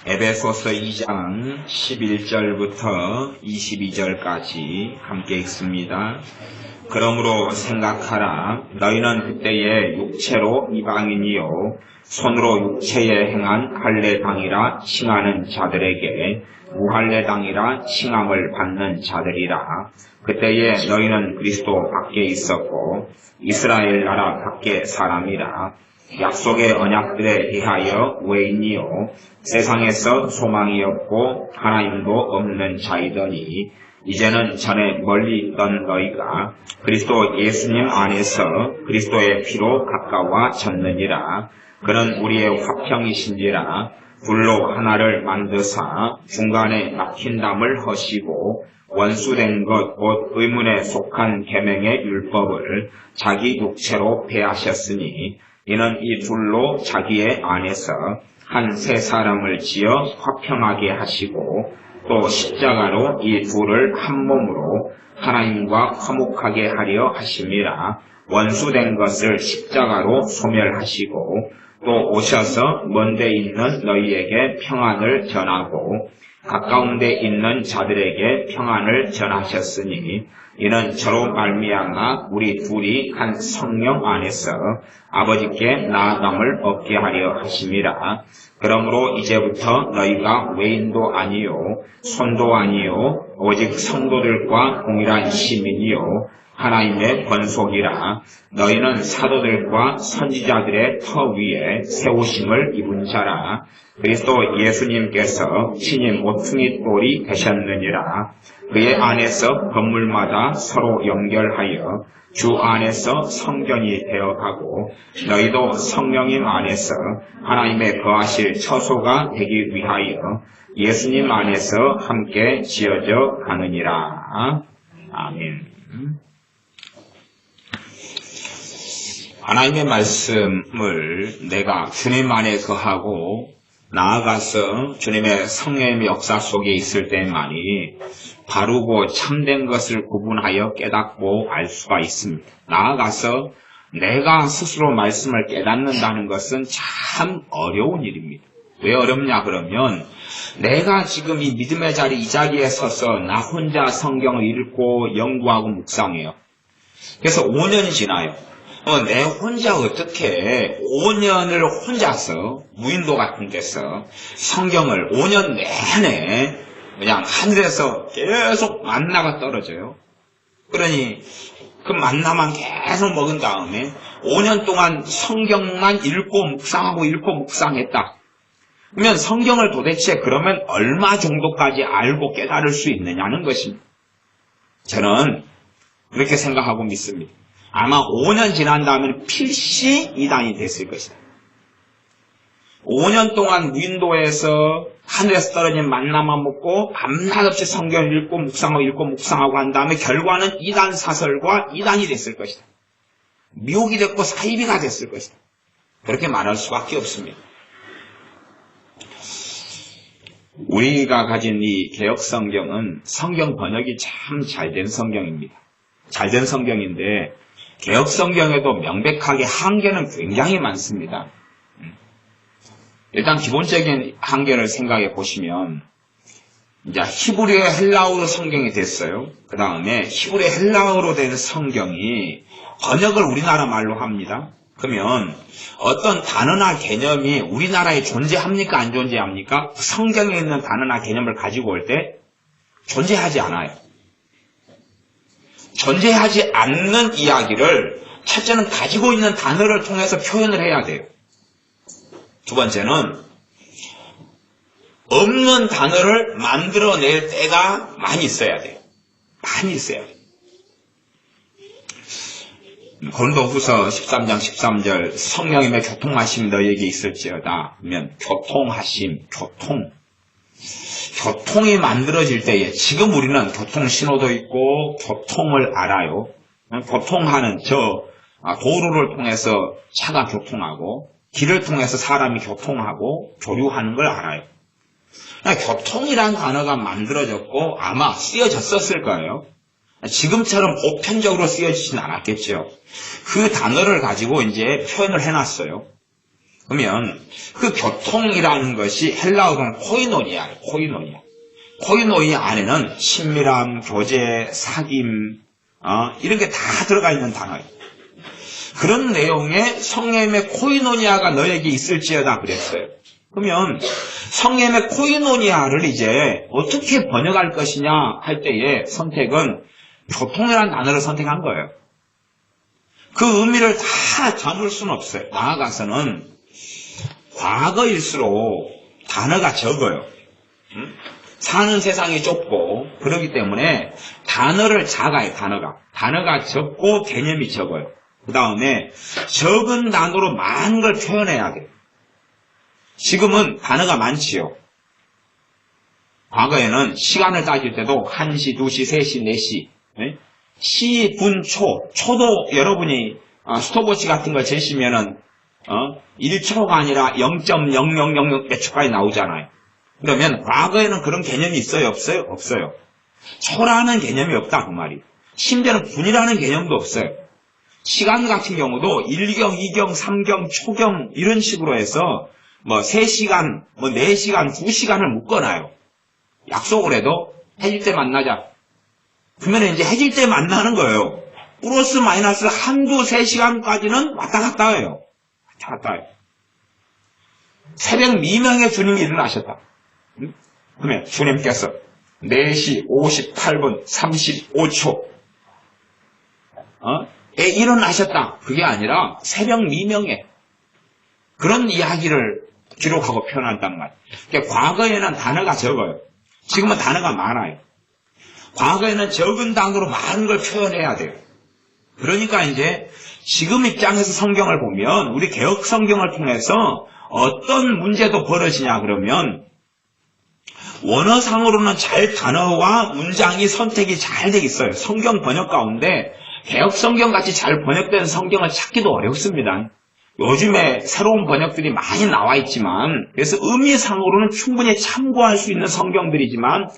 에베소서 2장 11절부터 22절까지 함께 읽습니다. 그러므로 생각하라. 너희는 그때의 육체로 이방인이요 손으로 육체에 행한 할례당이라 칭하는 자들에게 무할례당이라 칭함을 받는 자들이라. 그때에 너희는 그리스도 밖에 있었고 이스라엘 나라 밖에 사람이라. 약속의 언약들에 대하여 외인이요 세상에서 소망이 없고 하나님도 없는 자이더니 이제는 전에 멀리 있던 너희가 그리스도 예수님 안에서 그리스도의 피로 가까워졌느니라. 그는 우리의 화평이신지라. 불로 하나를 만드사 중간에 막힌 담을 허시고 원수된 것 곧 의문에 속한 계명의 율법을 자기 육체로 폐하셨으니 이는 이 둘로 자기의 안에서 한 새 사람을 지어 화평하게 하시고 또 십자가로 이 둘을 한 몸으로 하나님과 화목하게 하려 하심이라. 원수된 것을 십자가로 소멸하시고 또 오셔서 먼데 있는 너희에게 평안을 전하고 가까운 데 있는 자들에게 평안을 전하셨으니 이는 저로 말미암아 우리 둘이 한 성령 안에서 아버지께 나아감을 얻게 하려 하심이라. 그러므로 이제부터 너희가 외인도 아니요 손도 아니요 오직 성도들과 동일한 시민이요 하나님의 권속이라. 너희는 사도들과 선지자들의 터 위에 세우심을 입은 자라. 그리스도 예수님께서 친히 모퉁이 돌이 되셨느니라. 그의 안에서 건물마다 서로 연결하여 주 안에서 성전이 되어가고 너희도 성령님 안에서 하나님의 거하실 처소가 되기 위하여 예수님 안에서 함께 지어져 가느니라. 아멘. 하나님의 말씀을 내가 주님 안에 거하고 나아가서 주님의 성령의 역사 속에 있을 때만이 바르고 참된 것을 구분하여 깨닫고 알 수가 있습니다. 나아가서 내가 스스로 말씀을 깨닫는다는 것은 참 어려운 일입니다. 왜 어렵냐 그러면 내가 지금 이 믿음의 자리 이 자리에 서서 나 혼자 성경을 읽고 연구하고 묵상해요. 그래서 5년이 지나요. 내 혼자 어떻게 5년을 혼자서 무인도 같은 데서 성경을 5년 내내 그냥 하늘에서 계속 만나가 떨어져요. 그러니 그 만나만 계속 먹은 다음에 5년 동안 성경만 읽고 묵상했다. 그러면 성경을 도대체 그러면 얼마 정도까지 알고 깨달을 수 있느냐는 것입니다. 저는 그렇게 생각하고 믿습니다. 아마 5년 지난 다음에 필시 이단이 됐을 것이다. 5년 동안 무인도에서 하늘에서 떨어진 만나만 먹고 밤낮 없이 성경을 읽고 묵상하고 한 다음에 결과는 이단 사설과 이단이 됐을 것이다. 미혹이 됐고 사이비가 됐을 것이다. 그렇게 말할 수밖에 없습니다. 우리가 가진 이 개역 성경은 성경 번역이 참 잘된 성경입니다. 잘된 성경인데 개역 성경에도 명백하게 한계는 굉장히 많습니다. 일단 기본적인 한계를 생각해 보시면 이제 히브리어 헬라어로 성경이 됐어요. 그 다음에 히브리어 헬라어로 된 성경이 번역을 우리나라 말로 합니다. 그러면 어떤 단어나 개념이 우리나라에 존재합니까? 안 존재합니까? 성경에 있는 단어나 개념을 가지고 올 때 존재하지 않아요. 존재하지 않는 이야기를 첫째는 가지고 있는 단어를 통해서 표현을 해야 돼요. 두 번째는 없는 단어를 만들어낼 때가 많이 있어야 돼요. 많이 있어야 돼요. 고린도후서 13장 13절 성령님의 교통하심 너희에게 있을지어다 하면 교통하심, 교통이 만들어질 때에 지금 우리는 교통 신호도 있고 교통을 알아요. 교통하는 도로를 통해서 차가 교통하고 길을 통해서 사람이 교통하고 교류하는 걸 알아요. 교통이라는 단어가 만들어졌고 아마 쓰여졌었을 거예요. 지금처럼 보편적으로 쓰여지진 않았겠죠. 그 단어를 가지고 이제 표현을 해놨어요. 그러면 그 교통이라는 것이 헬라어로는 코이노니아예요. 코이노니아 안에는 친밀함, 교제, 사귐 이런 게 다 들어가 있는 단어예요. 그런 내용의 성령의 코이노니아가 너에게 있을지어다 그랬어요. 그러면 성령의 코이노니아를 이제 어떻게 번역할 것이냐 할 때의 선택은 교통이라는 단어를 선택한 거예요. 그 의미를 다 담을 수는 없어요. 나아가서는 과거일수록 단어가 적어요. 사는 세상이 좁고 그렇기 때문에 단어를 작아요. 단어가 적고 개념이 적어요. 그 다음에 적은 단어로 많은 걸 표현해야 돼요. 지금은 단어가 많지요. 과거에는 시간을 따질 때도 1시, 2시, 3시, 4시 시, 분, 초도 여러분이 스톱워치 같은 걸 재시면은 1초가 아니라 0.0000 몇 초까지 나오잖아요. 그러면 과거에는 그런 개념이 있어요? 없어요. 초라는 개념이 없다 그 말이. 심지어는 분이라는 개념도 없어요. 시간 같은 경우도 1경, 2경, 3경, 초경 이런 식으로 해서 3시간, 4시간, 2시간을 묶어놔요. 약속을 해도 해질 때 만나자. 그러면 이제 해질 때 만나는 거예요. 플러스 마이너스 한두 3시간까지는 왔다 갔다 해요. 새벽 미명에 주님이 일어나셨다. 그러면 주님께서 4시 58분 35초 일어나셨다. 그게 아니라 새벽 미명에 그런 이야기를 기록하고 표현한단 말이에요. 그러니까 과거에는 단어가 적어요. 지금은 단어가 많아요. 과거에는 적은 단어로 많은 걸 표현해야 돼요. 그러니까 이제 지금 입장에서 성경을 보면 우리 개혁 성경을 통해서 어떤 문제도 벌어지냐 그러면 원어상으로는 잘 단어와 문장이 선택이 잘 돼 있어요. 성경 번역 가운데 개혁 성경같이 잘 번역된 성경을 찾기도 어렵습니다. 요즘에 새로운 번역들이 많이 나와 있지만 그래서 의미상으로는 충분히 참고할 수 있는 성경들이지만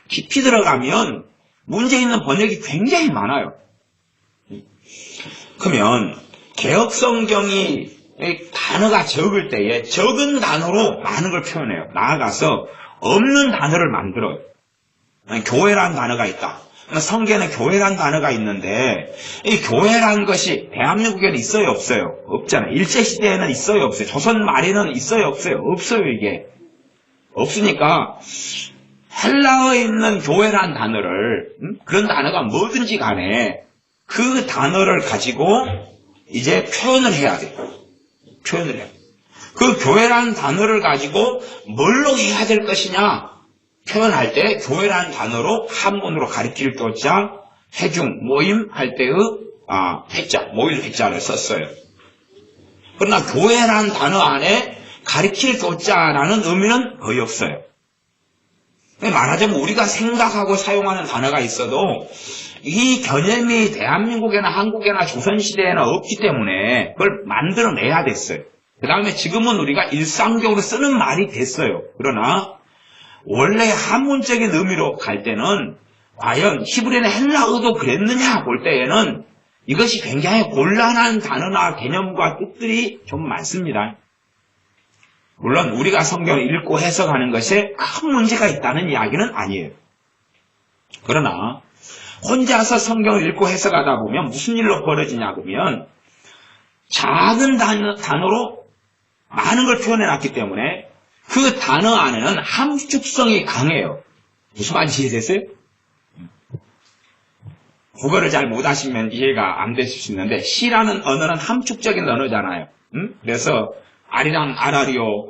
깊이 들어가면 문제 있는 번역이 굉장히 많아요. 그러면 개혁 성경이 단어가 적을 때에 적은 단어로 많은 걸 표현해요. 나아가서 없는 단어를 만들어요. 교회라는 단어가 있다. 성경에는 교회라는 단어가 있는데 이 교회라는 것이 대한민국에는 있어요? 없어요? 없잖아요. 일제시대에는 있어요? 없어요? 조선 말에는 있어요? 없어요? 없어요 이게. 없으니까 헬라어에 있는 교회라는 단어를 그런 단어가 뭐든지 간에 그 단어를 가지고 이제 표현을 해야 돼요. 그 교회라는 단어를 가지고 뭘로 해야 될 것이냐 표현할 때 교회라는 단어로 한문으로 가리킬 교자, 회중, 모임 할 때의 회자, 모일 회자를 썼어요. 그러나 교회라는 단어 안에 가리킬 교자라는 의미는 거의 없어요. 말하자면 우리가 생각하고 사용하는 단어가 있어도 이 개념이 대한민국에나 한국에나 조선시대에나 없기 때문에 그걸 만들어내야 됐어요. 그 다음에 지금은 우리가 일상적으로 쓰는 말이 됐어요. 그러나 원래 한문적인 의미로 갈 때는 과연 히브리나 헬라어도 그랬느냐 볼 때에는 이것이 굉장히 곤란한 단어나 개념과 뜻들이 좀 많습니다. 물론 우리가 성경을 읽고 해석하는 것에 큰 문제가 있다는 이야기는 아니에요. 그러나 혼자서 성경을 읽고 해석하다 보면 무슨 일로 벌어지냐 그러면 작은 단어로 많은 걸 표현해놨기 때문에 그 단어 안에는 함축성이 강해요. 무슨 말인지 이해되세요? 국어를 잘 못하시면 이해가 안 되실 수 있는데 시라는 언어는 함축적인 언어잖아요. 그래서 아리랑 아라리오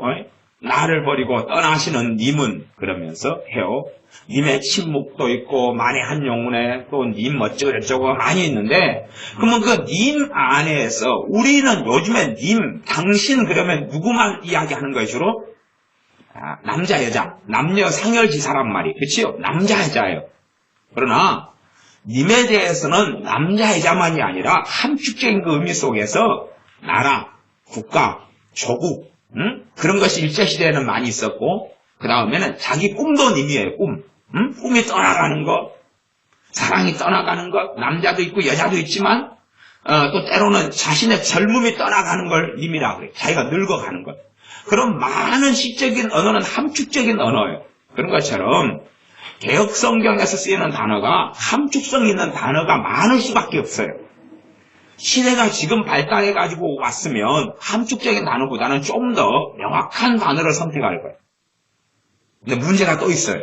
나를 버리고 떠나시는 님은 그러면서 해요. 님의 침묵도 있고 만의 한 영혼에 또 님 어쩌고저쩌고 많이 있는데 그러면 그 님 안에서 우리는 요즘에 님, 당신 그러면 누구만 이야기하는 거예요 주로? 남자, 여자, 남녀 상열지사란 말이 그치요? 남자, 여자예요. 그러나 님에 대해서는 남자, 여자만이 아니라 함축적인 그 의미 속에서 나라, 국가, 조국 그런 것이 일제시대에는 많이 있었고 그 다음에는 자기 꿈도 님이에요. 꿈이 떠나가는 것, 사랑이 떠나가는 것, 남자도 있고 여자도 있지만 또 때로는 자신의 젊음이 떠나가는 걸 의미라 그래요. 자기가 늙어가는 것. 그런 많은 시적인 언어는 함축적인 언어예요. 그런 것처럼 개혁 성경에서 쓰이는 단어가 함축성 있는 단어가 많을 수밖에 없어요. 시대가 지금 발달해가지고 왔으면 함축적인 단어보다는 좀 더 명확한 단어를 선택할 거예요. 근데 문제가 또 있어요.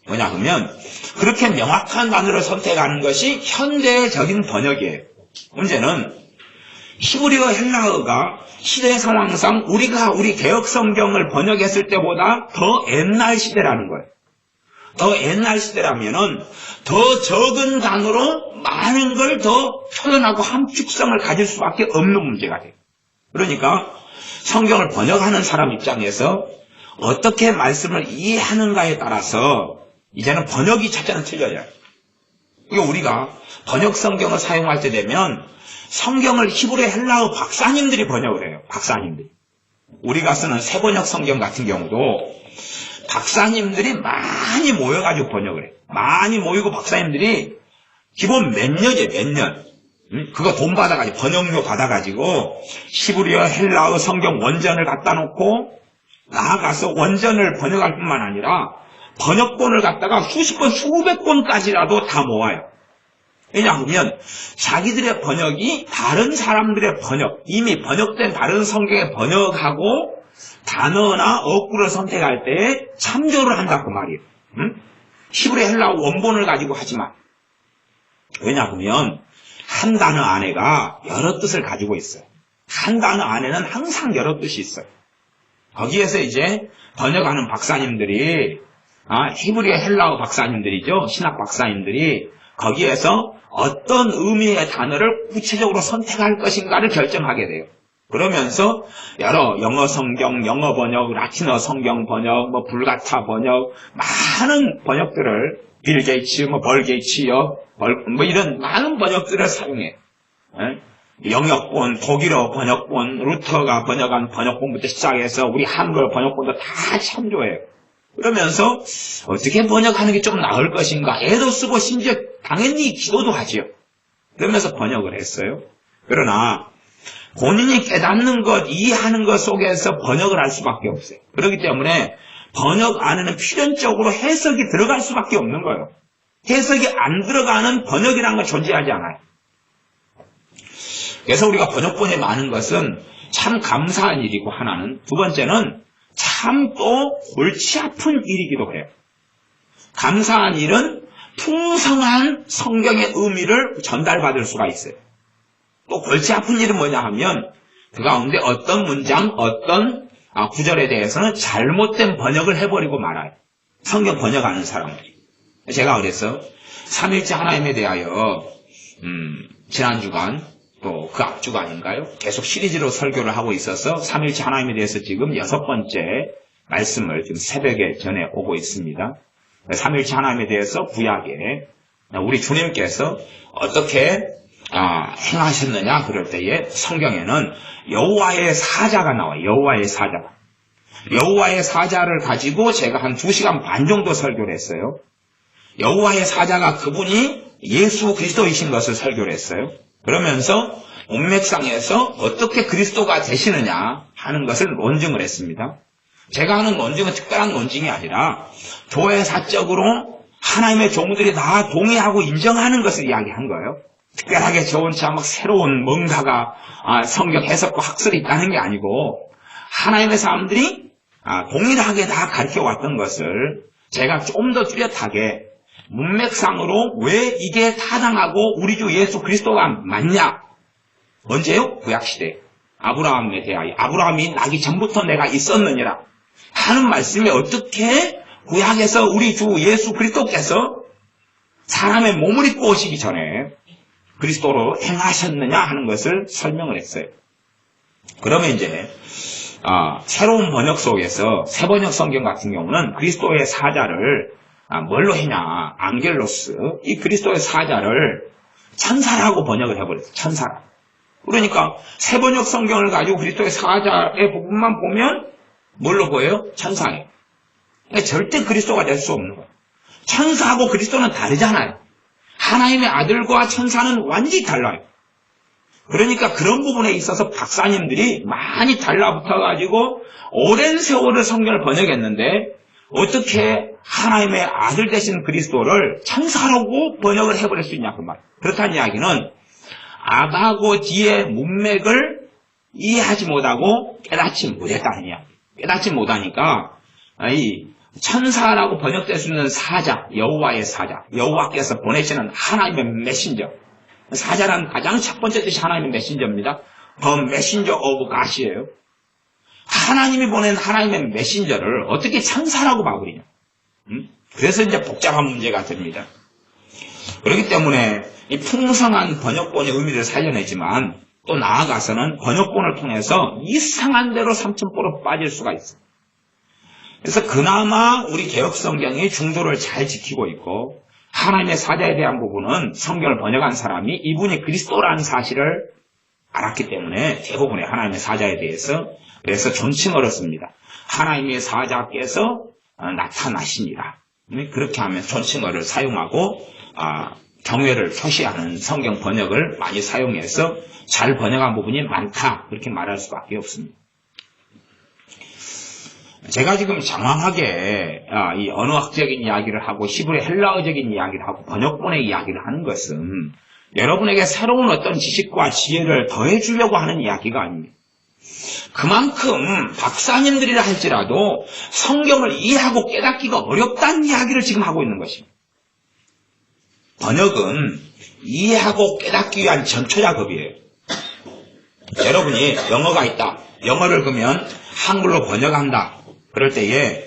뭐냐 하면 그렇게 명확한 단어를 선택하는 것이 현대적인 번역이에요. 문제는 히브리어 헬라어가 시대 상황상 우리 개혁 성경을 번역했을 때보다 더 옛날 시대라는 거예요. 더 옛날 시대라면은 더 적은 단어로 많은 걸 더 표현하고 함축성을 가질 수밖에 없는 문제가 돼요. 그러니까 성경을 번역하는 사람 입장에서 어떻게 말씀을 이해하는가에 따라서 이제는 번역이 첫째는 틀려져요. 이거 우리가 번역 성경을 사용할 때 되면 성경을 히브리 헬라어 박사님들이 번역을 해요. 박사님들이. 우리가 쓰는 새번역 성경 같은 경우도 박사님들이 많이 모여가지고 번역을 해요. 많이 모이고 박사님들이 기본 몇 년. 그거 돈 받아가지고, 번역료 받아가지고, 히브리어 헬라어 성경 원전을 갖다 놓고, 나아가서 원전을 번역할 뿐만 아니라, 번역본을 갖다가 수십 권, 수백 권까지라도 다 모아요. 왜냐하면, 자기들의 번역이 다른 사람들의 번역, 이미 번역된 다른 성경의 번역하고, 단어나 어구를 선택할 때 참조를 한다고 말이에요. 히브리 헬라어 원본을 가지고 하지만, 왜냐하면 한 단어 안에가 여러 뜻을 가지고 있어요. 한 단어 안에는 항상 여러 뜻이 있어요. 거기에서 이제 번역하는 박사님들이 히브리어 헬라어 박사님들이죠. 신학 박사님들이 거기에서 어떤 의미의 단어를 구체적으로 선택할 것인가를 결정하게 돼요. 그러면서 여러 영어 성경, 영어 번역, 라틴어 성경 번역, 불가타 번역, 많은 번역들을 빌 게이츠, 벌 게이츠요, 이런 많은 번역들을 사용해요. 영역본, 독일어 번역본, 루터가 번역한 번역본부터 시작해서 우리 한글 번역본도 다 참조해요. 그러면서 어떻게 번역하는 게 좀 나을 것인가, 애도 쓰고 심지어 당연히 기도도 하지요. 그러면서 번역을 했어요. 그러나 본인이 깨닫는 것, 이해하는 것 속에서 번역을 할 수밖에 없어요. 그렇기 때문에 번역 안에는 필연적으로 해석이 들어갈 수밖에 없는 거예요. 해석이 안 들어가는 번역이라는 건 존재하지 않아요. 그래서 우리가 번역본에 많은 것은 참 감사한 일이고 하나는, 두 번째는 참 또 골치 아픈 일이기도 해요. 감사한 일은 풍성한 성경의 의미를 전달받을 수가 있어요. 또 골치 아픈 일은 뭐냐 하면 그 가운데 어떤 문장, 어떤 구절에 대해서는 잘못된 번역을 해버리고 말아요. 성경 번역하는 사람들이. 제가 그래서 삼일째 하나님에 대하여 지난 주간 또 그 앞주간인가요? 계속 시리즈로 설교를 하고 있어서 삼일째 하나님에 대해서 지금 6번째 말씀을 지금 새벽에 전해 오고 있습니다. 삼일째 하나님에 대해서 구약에 우리 주님께서 어떻게 행하셨느냐 그럴 때에 성경에는 여호와의 사자가 나와요. 여호와의 사자. 여호와의 사자를 가지고 제가 한 2시간 반 정도 설교를 했어요. 여호와의 사자가 그분이 예수 그리스도이신 것을 설교를 했어요. 그러면서 문맥상에서 어떻게 그리스도가 되시느냐 하는 것을 논증을 했습니다. 제가 하는 논증은 특별한 논증이 아니라 교회사적으로 하나님의 종들이 다 동의하고 인정하는 것을 이야기한 거예요. 특별하게 저 혼자 막 새로운 뭔가가 성경 해석과 학설이 있다는 게 아니고 하나님의 사람들이 동일하게 다 가르쳐왔던 것을 제가 좀 더 뚜렷하게 문맥상으로 왜 이게 타당하고 우리 주 예수 그리스도가 맞냐? 언제요? 구약시대. 아브라함에 대하여 아브라함이 나기 전부터 내가 있었느니라 하는 말씀에 어떻게 구약에서 우리 주 예수 그리스도께서 사람의 몸을 입고 오시기 전에 그리스도로 행하셨느냐 하는 것을 설명을 했어요. 그러면 이제 새로운 번역 속에서 새번역 성경 같은 경우는 그리스도의 사자를 뭘로 했냐? 앙겔로스. 이 그리스도의 사자를 천사라고 번역을 해버렸어요. 천사라. 그러니까 새번역 성경을 가지고 그리스도의 사자의 부분만 보면 뭘로 보여요? 천사예요. 그러니까 절대 그리스도가 될 수 없는 거예요. 천사하고 그리스도는 다르잖아요. 하나님의 아들과 천사는 완전히 달라요. 그러니까 그런 부분에 있어서 박사님들이 많이 달라붙어가지고 오랜 세월을 성경을 번역했는데 어떻게 하나님의 아들 되신 그리스도를 천사라고 번역을 해버릴 수 있냐 그 말. 그렇다는 이야기는 아바고 뒤의 문맥을 이해하지 못하고 깨닫지 못했다는 이야기. 깨닫지 못하니까 이 천사라고 번역될 수 있는 사자, 여호와의 사자, 여호와께서 보내시는 하나님의 메신저. 사자란 가장 첫 번째 뜻이 하나님의 메신저입니다. The Messenger of God이에요. 하나님이 보낸 하나님의 메신저를 어떻게 천사라고 봐버리냐. 그래서 이제 복잡한 문제가 됩니다. 그렇기 때문에 이 풍성한 번역본의 의미를 살려내지만 또 나아가서는 번역본을 통해서 이상한 대로 삼천포로 빠질 수가 있어요. 그래서 그나마 우리 개혁성경이 중도를 잘 지키고 있고 하나님의 사자에 대한 부분은 성경을 번역한 사람이 이분이 그리스도라는 사실을 알았기 때문에 대부분의 하나님의 사자에 대해서 그래서 존칭어를 씁니다. 하나님의 사자께서 나타나십니다. 그렇게 하면 존칭어를 사용하고 경외를 표시하는 성경 번역을 많이 사용해서 잘 번역한 부분이 많다 그렇게 말할 수밖에 없습니다. 제가 지금 장황하게 이 언어학적인 이야기를 하고 히브리 헬라어적인 이야기를 하고 번역본의 이야기를 하는 것은 여러분에게 새로운 어떤 지식과 지혜를 더해주려고 하는 이야기가 아닙니다. 그만큼 박사님들이라 할지라도 성경을 이해하고 깨닫기가 어렵다는 이야기를 지금 하고 있는 것입니다. 번역은 이해하고 깨닫기 위한 전초작업이에요. 여러분이 영어가 있다. 영어를 그러면 한글로 번역한다. 그럴 때에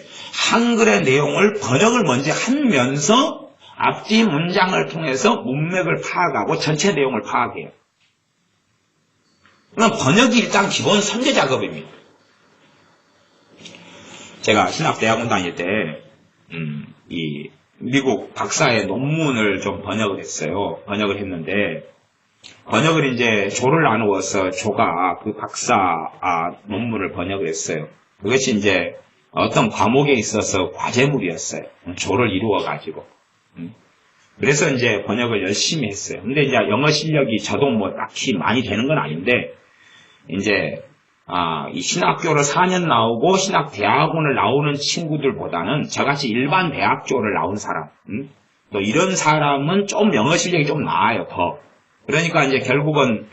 한글의 내용을 번역을 먼저 하면서 앞뒤 문장을 통해서 문맥을 파악하고 전체 내용을 파악해요. 그럼 번역이 일단 기본 선제 작업입니다. 제가 신학대학원 다닐 때 이 미국 박사의 논문을 좀 번역을 했어요. 번역을 했는데 번역을 이제 조를 나누어서 조가 그 박사 논문을 번역을 했어요. 그것이 이제 어떤 과목에 있어서 과제물이었어요. 조를 이루어가지고. 그래서 이제 번역을 열심히 했어요. 근데 이제 영어 실력이 저도 뭐 딱히 많이 되는 건 아닌데, 이제, 이 신학교를 4년 나오고 신학대학원을 나오는 친구들보다는 저같이 일반 대학교를 나온 사람, 또 이런 사람은 좀 영어 실력이 좀 나아요, 더. 그러니까 이제 결국은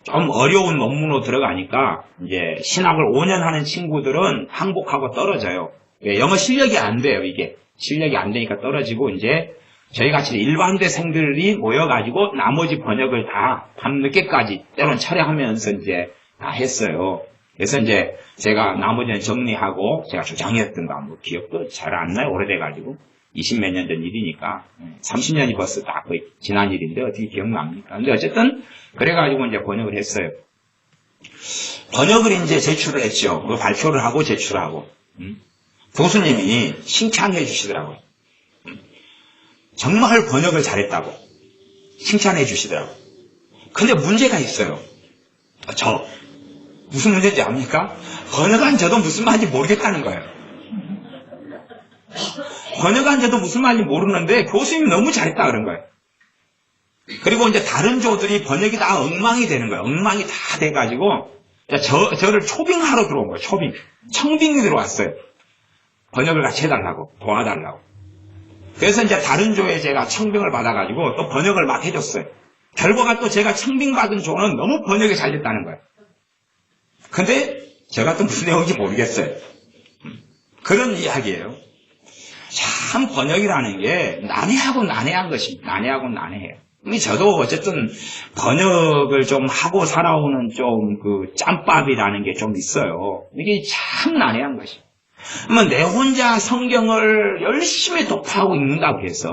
좀 어려운 논문으로 들어가니까 이제 신학을 5년 하는 친구들은 항복하고 떨어져요. 영어 실력이 안 돼요, 이게. 실력이 안 되니까 떨어지고 이제 저희같이 일반대생들이 모여가지고 나머지 번역을 다 밤늦게까지 때론 철회하면서 이제 다 했어요. 그래서 이제 제가 나머지는 정리하고 제가 조장이었던가 뭐 기억도 잘 안 나요. 오래돼가지고. 20몇 년 전 일이니까 30년이 벌써 다 거의 지난 일인데 어떻게 기억납니까? 근데 어쨌든 그래가지고 이제 번역을 했어요. 번역을 이제 제출을 했죠. 그 발표를 하고 제출하고 교수님이 칭찬해 주시더라고요. 정말 번역을 잘했다고 칭찬해 주시더라고요. 근데 문제가 있어요. 무슨 문제인지 압니까? 번역한 저도 무슨 말인지 모르겠다는 거예요. 번역한 저도 무슨 말인지 모르는데 교수님이 너무 잘했다 그런 거예요. 그리고 이제 다른 조들이 번역이 다 엉망이 되는 거예요. 엉망이 다 돼가지고 저를 초빙하러 들어온 거예요. 청빙이 들어왔어요. 번역을 같이 해달라고 도와달라고. 그래서 이제 다른 조에 제가 청빙을 받아가지고 또 번역을 막 해줬어요. 결과가 또 제가 청빙받은 조는 너무 번역이 잘 됐다는 거예요. 근데 제가 또 무슨 내용인지 모르겠어요. 그런 이야기예요. 참 번역이라는 게 난해하고 난해한 것입니다. 난해하고 난해해요. 저도 어쨌든 번역을 좀 하고 살아오는 좀 그 짬밥이라는 게 좀 있어요. 이게 참 난해한 것이에요. 그러면 내 혼자 성경을 열심히 독파하고 읽는다고 해서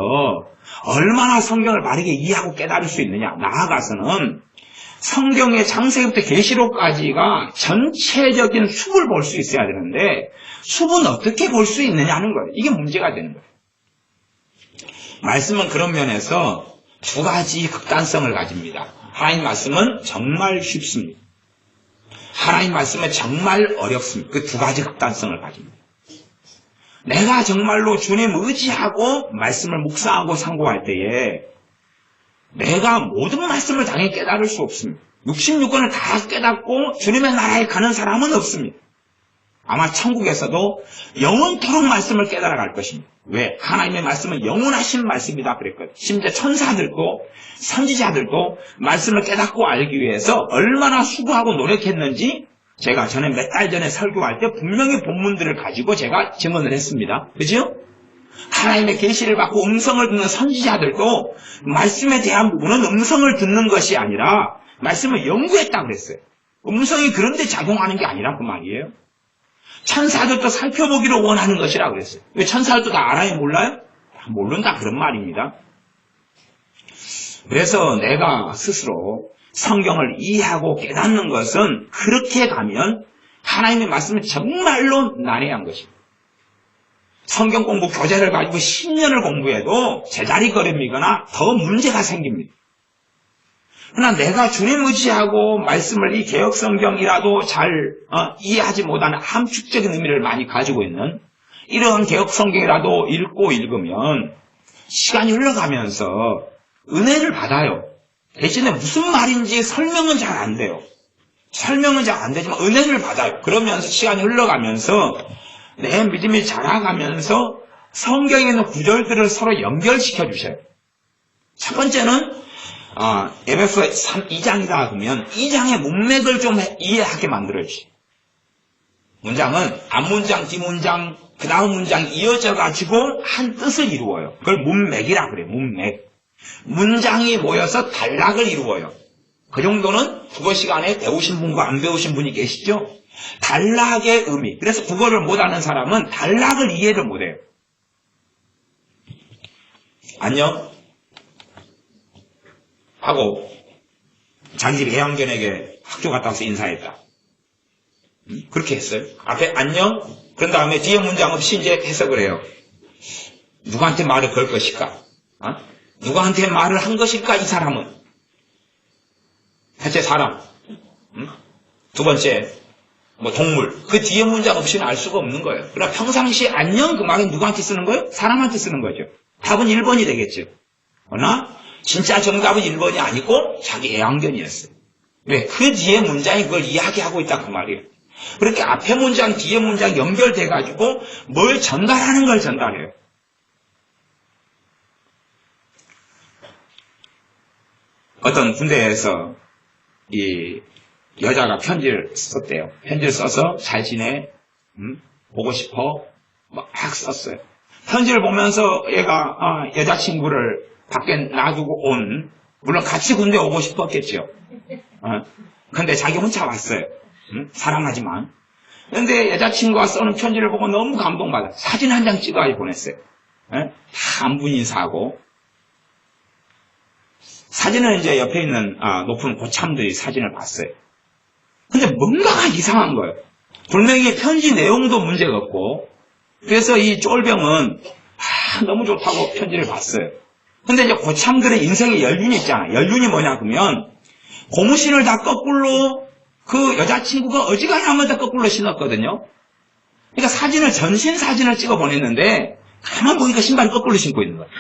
얼마나 성경을 바르게 이해하고 깨달을 수 있느냐. 나아가서는 성경의 창세기부터 계시록까지가 전체적인 숲을 볼 수 있어야 되는데 숲은 어떻게 볼 수 있느냐는 거예요. 이게 문제가 되는 거예요. 말씀은 그런 면에서 두 가지 극단성을 가집니다. 하나님 말씀은 정말 쉽습니다. 하나님 말씀은 정말 어렵습니다. 그 두 가지 극단성을 가집니다. 내가 정말로 주님 의지하고 말씀을 묵상하고 상고할 때에 내가 모든 말씀을 당연히 깨달을 수 없습니다. 66권을 다 깨닫고 주님의 나라에 가는 사람은 없습니다. 아마 천국에서도 영원토록 말씀을 깨달아 갈 것입니다. 왜? 하나님의 말씀은 영원하신 말씀이다 그랬거든요. 심지어 천사들도 선지자들도 말씀을 깨닫고 알기 위해서 얼마나 수고하고 노력했는지 제가 전에 몇 달 전에 설교할 때 분명히 본문들을 가지고 제가 증언을 했습니다. 그죠? 하나님의 계시를 받고 음성을 듣는 선지자들도 말씀에 대한 부분은 음성을 듣는 것이 아니라 말씀을 연구했다고 그랬어요. 음성이 그런데 작용하는 게 아니란 그 말이에요. 천사들도 살펴보기를 원하는 것이라고 그랬어요. 왜 천사들도 다 알아요? 몰라요? 모른다 그런 말입니다. 그래서 내가 스스로 성경을 이해하고 깨닫는 것은 그렇게 가면 하나님의 말씀을 정말로 난해한 것입니다. 성경 공부 교재를 가지고 10년을 공부해도 제자리걸음이거나 더 문제가 생깁니다. 그러나 내가 주님 의지하고 말씀을 이 개혁성경이라도 잘 이해하지 못하는 함축적인 의미를 많이 가지고 있는 이러한 개혁성경이라도 읽고 읽으면 시간이 흘러가면서 은혜를 받아요. 대신에 무슨 말인지 설명은 잘 안 돼요. 설명은 잘 안 되지만 은혜를 받아요. 그러면서 시간이 흘러가면서 내 믿음이 자라가면서 성경에 있는 구절들을 서로 연결시켜 주셔요. 첫 번째는 에베소 2장이다 그러면 2장의 문맥을 좀 이해하게 만들어주세요. 문장은 앞문장, 뒷문장, 그 다음 문장이 이어져 가지고 한 뜻을 이루어요. 그걸 문맥이라 그래요. 문맥. 문장이 모여서 단락을 이루어요. 그 정도는 국어 시간에 배우신 분과 안 배우신 분이 계시죠? 단락의 의미. 그래서 국어를 못하는 사람은 단락을 이해를 못해요. 안녕 하고 자기 집 애완견에게 학교 갔다 와서 인사했다. 그렇게 했어요. 앞에 안녕, 그런 다음에 뒤에 문장 없이 이제 해석을 해요. 누구한테 말을 걸 것일까? 누구한테 말을 한 것일까? 이 사람은. 첫째 사람, 두 번째 뭐 동물. 그 뒤에 문장 없이는 알 수가 없는 거예요. 그러나 평상시 안녕 그 말은 누구한테 쓰는 거예요? 사람한테 쓰는 거죠. 답은 1번이 되겠죠. 그러나 진짜 정답은 1번이 아니고 자기 애완견이었어요. 왜? 그 뒤에 문장이 그걸 이야기하고 있다 그 말이에요. 그렇게 앞에 문장, 뒤에 문장 연결돼가지고 뭘 전달하는 걸 전달해요. 어떤 군대에서 이 여자가 편지를 썼대요. 편지를 써서 잘 지내, 보고 싶어, 막 썼어요. 편지를 보면서 얘가 여자친구를 밖에 놔두고 온, 물론 같이 군대 오고 싶었겠죠. 근데 자기 혼자 왔어요. 사랑하지만. 근데 여자친구가 써는 편지를 보고 너무 감동받아. 사진 한 장 찍어가지고 보냈어요. 다 안부 인사하고. 사진은 이제 옆에 있는 높은 고참들이 사진을 봤어요. 근데 뭔가가 이상한 거예요. 분명히 편지 내용도 문제가 없고, 그래서 이 쫄병은 너무 좋다고 편지를 봤어요. 근데 이제 고참들의 인생의 연륜이 있잖아요. 연륜이 뭐냐 그러면 고무신을 다 거꾸로 그 여자친구가 어지간하면 다 거꾸로 신었거든요. 그러니까 사진을 전신 사진을 찍어 보냈는데 가만 보니까 신발을 거꾸로 신고 있는 거예요.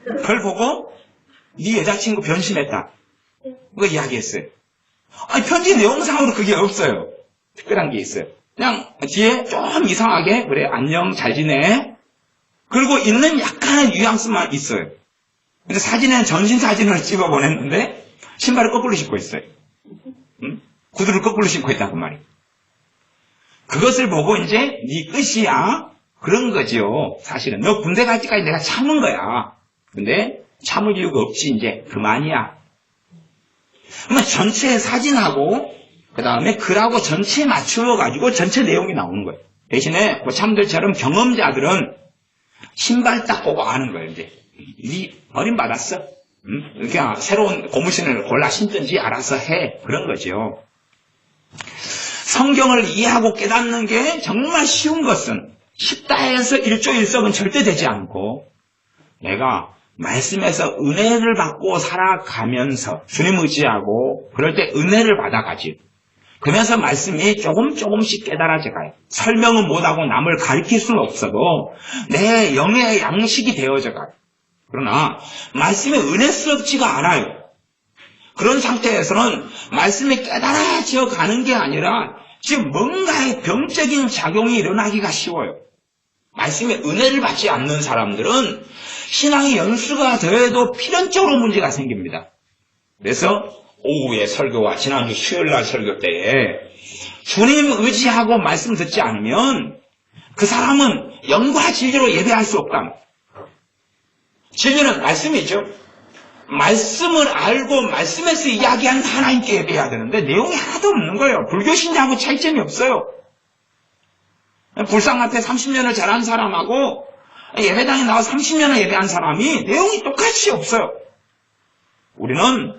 그걸 보고 네 여자친구 변심했다. 그거 이야기했어요. 아니 편지 내용상으로 그게 없어요. 특별한 게 있어요. 그냥 뒤에 좀 이상하게 그래 안녕 잘 지내. 그리고 있는 약간의 뉘앙스만 있어요. 근데 사진에는 전신 사진을 찍어 보냈는데 신발을 거꾸로 신고 있어요. 구두를 거꾸로 신고 있다고 말이에요. 그것을 보고 이제 네 끝이야 그런 거지요. 사실은 너 군대 갈 때까지 내가 참은 거야. 근데 참을 이유가 없지 이제 그만이야. 그러면 전체 사진하고 그 다음에 글하고 전체에 맞추어가지고 전체 내용이 나오는 거예요. 대신에 고참들처럼 경험자들은 신발 딱 보고 아는 거예요. 이제 네 버림받았어. 그냥 새로운 고무신을 골라 신든지 알아서 해. 그런 거죠. 성경을 이해하고 깨닫는 게 정말 쉬운 것은 쉽다 해서 일조일석은 절대 되지 않고 내가 말씀에서 은혜를 받고 살아가면서 주님 의지하고 그럴 때 은혜를 받아가지. 그러면서 말씀이 조금씩 깨달아져 가요. 설명은 못하고 남을 가르칠 수는 없어도 내 영의 양식이 되어져 가요. 그러나 말씀이 은혜스럽지가 않아요. 그런 상태에서는 말씀이 깨달아져 가는 게 아니라 지금 뭔가의 병적인 작용이 일어나기가 쉬워요. 말씀의 은혜를 받지 않는 사람들은 신앙의 연수가 더해도 필연적으로 문제가 생깁니다. 그래서 오후에 설교와 지난주 수요일날 설교 때에 주님 의지하고 말씀 듣지 않으면 그 사람은 영과 진리로 예배할 수 없다. 진리는 말씀이죠. 말씀을 알고 말씀에서 이야기하는 하나님께 예배해야 되는데 내용이 하나도 없는 거예요. 불교 신자하고 차이점이 없어요. 불상 앞에 30년을 자란 사람하고 예배당에 나와 30년을 예배한 사람이 내용이 똑같이 없어요. 우리는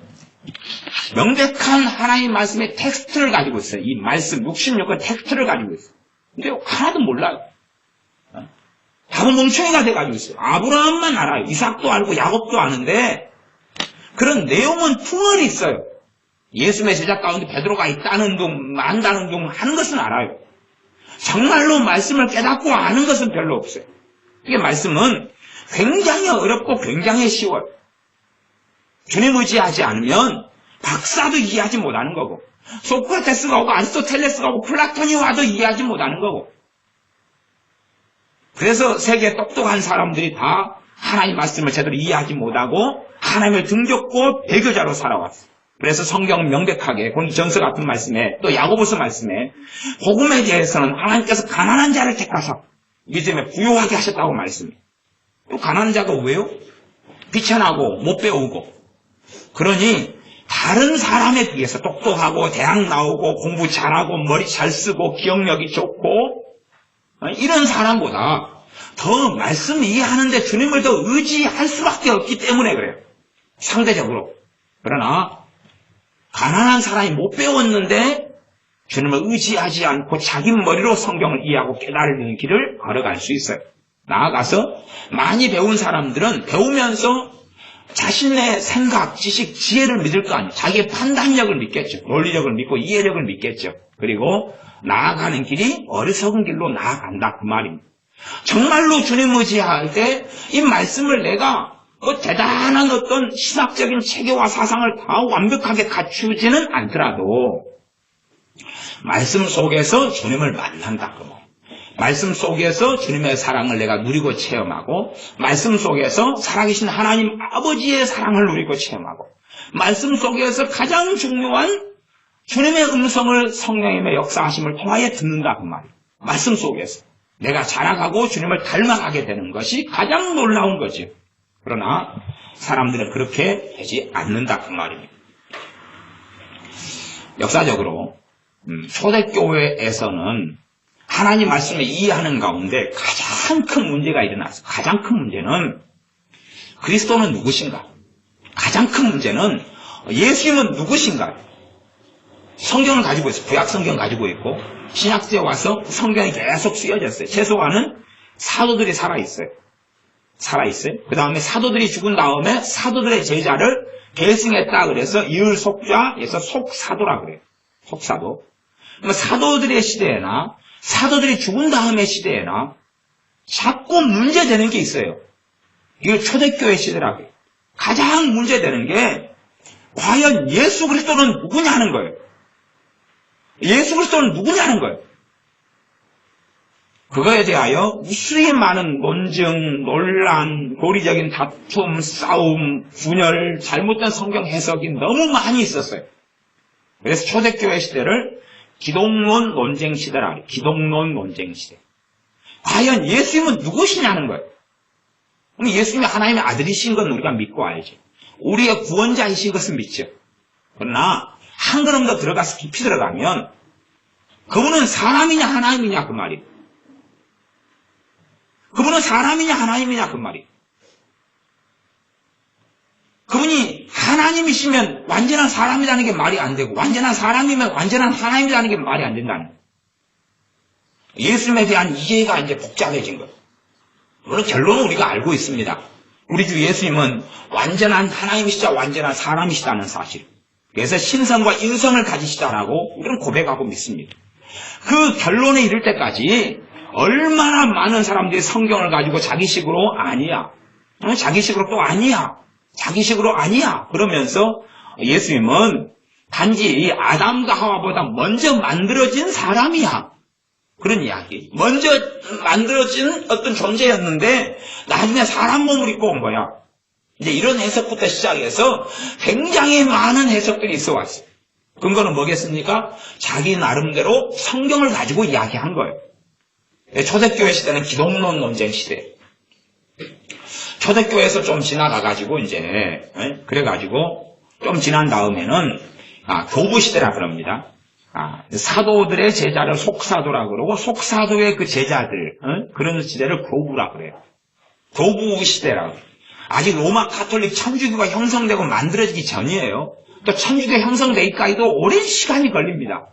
명백한 하나님 말씀의 텍스트를 가지고 있어요. 이 말씀 66권 텍스트를 가지고 있어요. 근데 하나도 몰라요. 답은 멍청이가 돼가지고 있어요. 아브라함만 알아요. 이삭도 알고 야곱도 아는데 그런 내용은 풍월이 있어요. 예수의 제자 가운데 베드로가 있다는 둥, 안다는 둥 하는 것은 알아요. 정말로 말씀을 깨닫고 아는 것은 별로 없어요. 이게 말씀은 굉장히 어렵고 굉장히 쉬워요. 주님 의지하지 않으면 박사도 이해하지 못하는 거고 소크라테스가 오고 아리스토텔레스가 오고 플라톤이 와도 이해하지 못하는 거고 그래서 세계 똑똑한 사람들이 다 하나님 말씀을 제대로 이해하지 못하고 하나님을 등졌고 배교자로 살아왔어요. 그래서 성경은 명백하게 공전서 같은 말씀에 또 야고보서 말씀에 복음에 대해서는 하나님께서 가난한 자를 택하사 믿음에 부요하게 하셨다고 말씀해요. 또 가난한 자가 왜요? 비천하고 못 배우고 그러니 다른 사람에 비해서 똑똑하고 대학 나오고 공부 잘하고 머리 잘 쓰고 기억력이 좋고 이런 사람보다 더 말씀 이해하는데 주님을 더 의지할 수밖에 없기 때문에 그래요. 상대적으로. 그러나 가난한 사람이 못 배웠는데 주님을 의지하지 않고 자기 머리로 성경을 이해하고 깨달는 길을 걸어갈 수 있어요. 나아가서 많이 배운 사람들은 배우면서 자신의 생각, 지식, 지혜를 믿을 거 아니에요. 자기의 판단력을 믿겠죠. 논리력을 믿고 이해력을 믿겠죠. 그리고 나아가는 길이 어리석은 길로 나아간다 그 말입니다. 정말로 주님 의지할 때 이 말씀을 내가 대단한 어떤 신학적인 체계와 사상을 다 완벽하게 갖추지는 않더라도 말씀 속에서 주님을 만난다 그 말. 말씀 속에서 주님의 사랑을 내가 누리고 체험하고 말씀 속에서 살아계신 하나님 아버지의 사랑을 누리고 체험하고 말씀 속에서 가장 중요한 주님의 음성을 성령님의 역사하심을 통하여 듣는다 그 말이에요. 말씀 속에서 내가 자라가고 주님을 닮아가게 되는 것이 가장 놀라운 거죠. 그러나 사람들은 그렇게 되지 않는다 그 말입니다. 역사적으로 초대교회에서는 하나님 말씀을 이해하는 가운데 가장 큰 문제가 일어났어요. 가장 큰 문제는 그리스도는 누구신가? 가장 큰 문제는 예수님은 누구신가? 성경을 가지고 있어요. 구약 성경 가지고 있고 신약시대에 와서 성경이 계속 쓰여졌어요. 최소한은 사도들이 살아있어요. 그 다음에 사도들이 죽은 다음에 사도들의 제자를 계승했다 그래서 이을속자에서 속사도라 그래요. 속사도. 사도들의 시대에나 사도들이 죽은 다음의 시대에나 자꾸 문제되는 게 있어요. 이게 초대교회 시대라고요. 가장 문제되는 게 과연 예수 그리스도는 누구냐는 거예요. 예수 그리스도는 누구냐는 거예요. 그거에 대하여 무수히 많은 논증, 논란, 고리적인 다툼, 싸움, 분열, 잘못된 성경 해석이 너무 많이 있었어요. 그래서 초대교회 시대를 기독론 논쟁 시대라 그래요. 기독론 논쟁 시대. 과연 예수님은 누구시냐는 거예요. 그럼 예수님이 하나님의 아들이신 건 우리가 믿고 알지. 우리의 구원자이신 것은 믿죠. 그러나 한 걸음 더 들어가서 깊이 들어가면 그분은 사람이냐 하나님이냐 그 말이에요. 그분은 사람이냐 하나님이냐 그 말이에요. 그분이 하나님이시면 완전한 사람이라는 게 말이 안 되고 완전한 사람이면 완전한 하나님이라는 게 말이 안 된다는 거예요. 예수님에 대한 이해가 이제 복잡해진 거예요. 물론 결론은 우리가 알고 있습니다. 우리 주 예수님은 완전한 하나님이시자 완전한 사람이시다는 사실. 그래서 신성과 인성을 가지시다라고 우리는 고백하고 믿습니다. 그 결론에 이를 때까지 얼마나 많은 사람들이 성경을 가지고 자기식으로 아니야. 자기식으로 또 아니야. 자기식으로 아니야. 그러면서 예수님은 단지 아담과 하와보다 먼저 만들어진 사람이야. 그런 이야기. 먼저 만들어진 어떤 존재였는데 나중에 사람 몸을 입고 온 거야. 이제 이런 해석부터 시작해서 굉장히 많은 해석들이 있어 왔어요. 근거는 뭐겠습니까? 자기 나름대로 성경을 가지고 이야기한 거예요. 초대교회 시대는 기독론 논쟁 시대. 초대교회에서 좀 지나가가지고 이제 그래가지고 좀 지난 다음에는 교부 시대라 그럽니다. 사도들의 제자를 속사도라 그러고 속사도의 그 제자들 그런 시대를 교부라 그래요. 교부 시대라고. 아직 로마 가톨릭 천주교가 형성되고 만들어지기 전이에요. 또 천주교 형성되기까지도 오랜 시간이 걸립니다.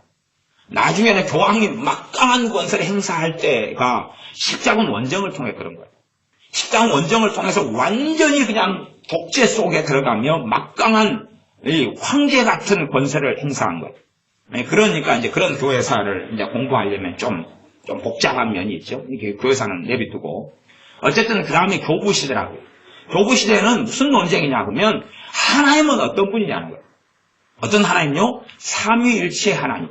나중에는 교황이 막강한 권세를 행사할 때가 십자군 원정을 통해 그런 거예요. 십자군 원정을 통해서 완전히 그냥 독재 속에 들어가며 막강한 이 황제 같은 권세를 행사한 거예요. 그러니까 이제 그런 교회사를 이제 공부하려면 좀 복잡한 면이 있죠. 이게 교회사는 내비두고. 어쨌든 그 다음에 교부 시대라고요. 교부 시대는 무슨 논쟁이냐 그러면 하나님은 어떤 분이냐는 거예요. 어떤 하나님요? 삼위일체의 하나님.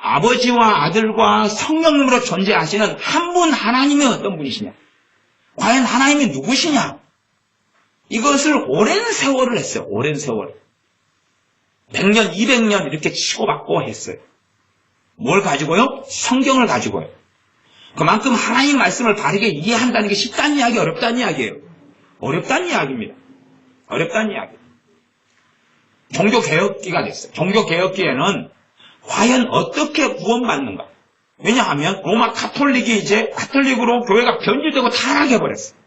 아버지와 아들과 성령님으로 존재하시는 한 분 하나님이 어떤 분이시냐? 과연 하나님이 누구시냐? 이것을 오랜 세월을 했어요. 오랜 세월. 100년, 200년 이렇게 치고받고 했어요. 뭘 가지고요? 성경을 가지고요. 그만큼 하나님 말씀을 바르게 이해한다는 게 쉽다는 이야기, 어렵다는 이야기예요. 어렵다는 이야기입니다. 어렵다는 이야기. 종교개혁기가 됐어요. 종교개혁기에는 과연 어떻게 구원받는가? 왜냐하면 로마 가톨릭이 이제 가톨릭으로 교회가 변질되고 타락해버렸어요.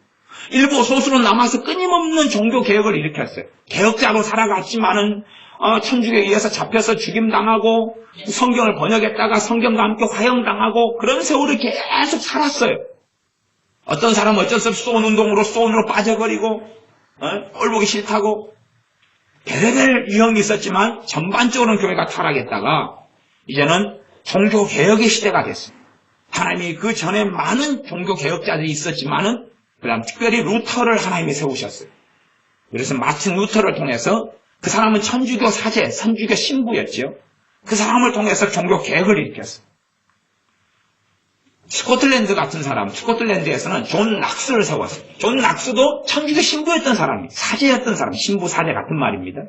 일부 소수로 남아서 끊임없는 종교개혁을 일으켰어요. 개혁자로 살아갔지만은 천주교에 의해서 잡혀서 죽임당하고 성경을 번역했다가 성경과 함께 화형당하고 그런 세월을 계속 살았어요. 어떤 사람은 어쩔 수 없이 소운운동으로 소운으로 빠져버리고 꼴보기 싫다고 별의별 유형이 있었지만 전반적으로는 교회가 타락했다가 이제는 종교개혁의 시대가 됐어요. 하나님이 그 전에 많은 종교개혁자들이 있었지만은 그다음 특별히 루터를 하나님이 세우셨어요. 그래서 마틴 루터를 통해서 그 사람은 천주교 사제, 선주교 신부였죠. 그 사람을 통해서 종교개혁을 일으켰어요. 스코틀랜드 같은 사람, 스코틀랜드에서는 존 낙스를 세웠어요. 존 낙스도 천주교 신부였던 사람이, 사제였던 사람, 신부 사제 같은 말입니다.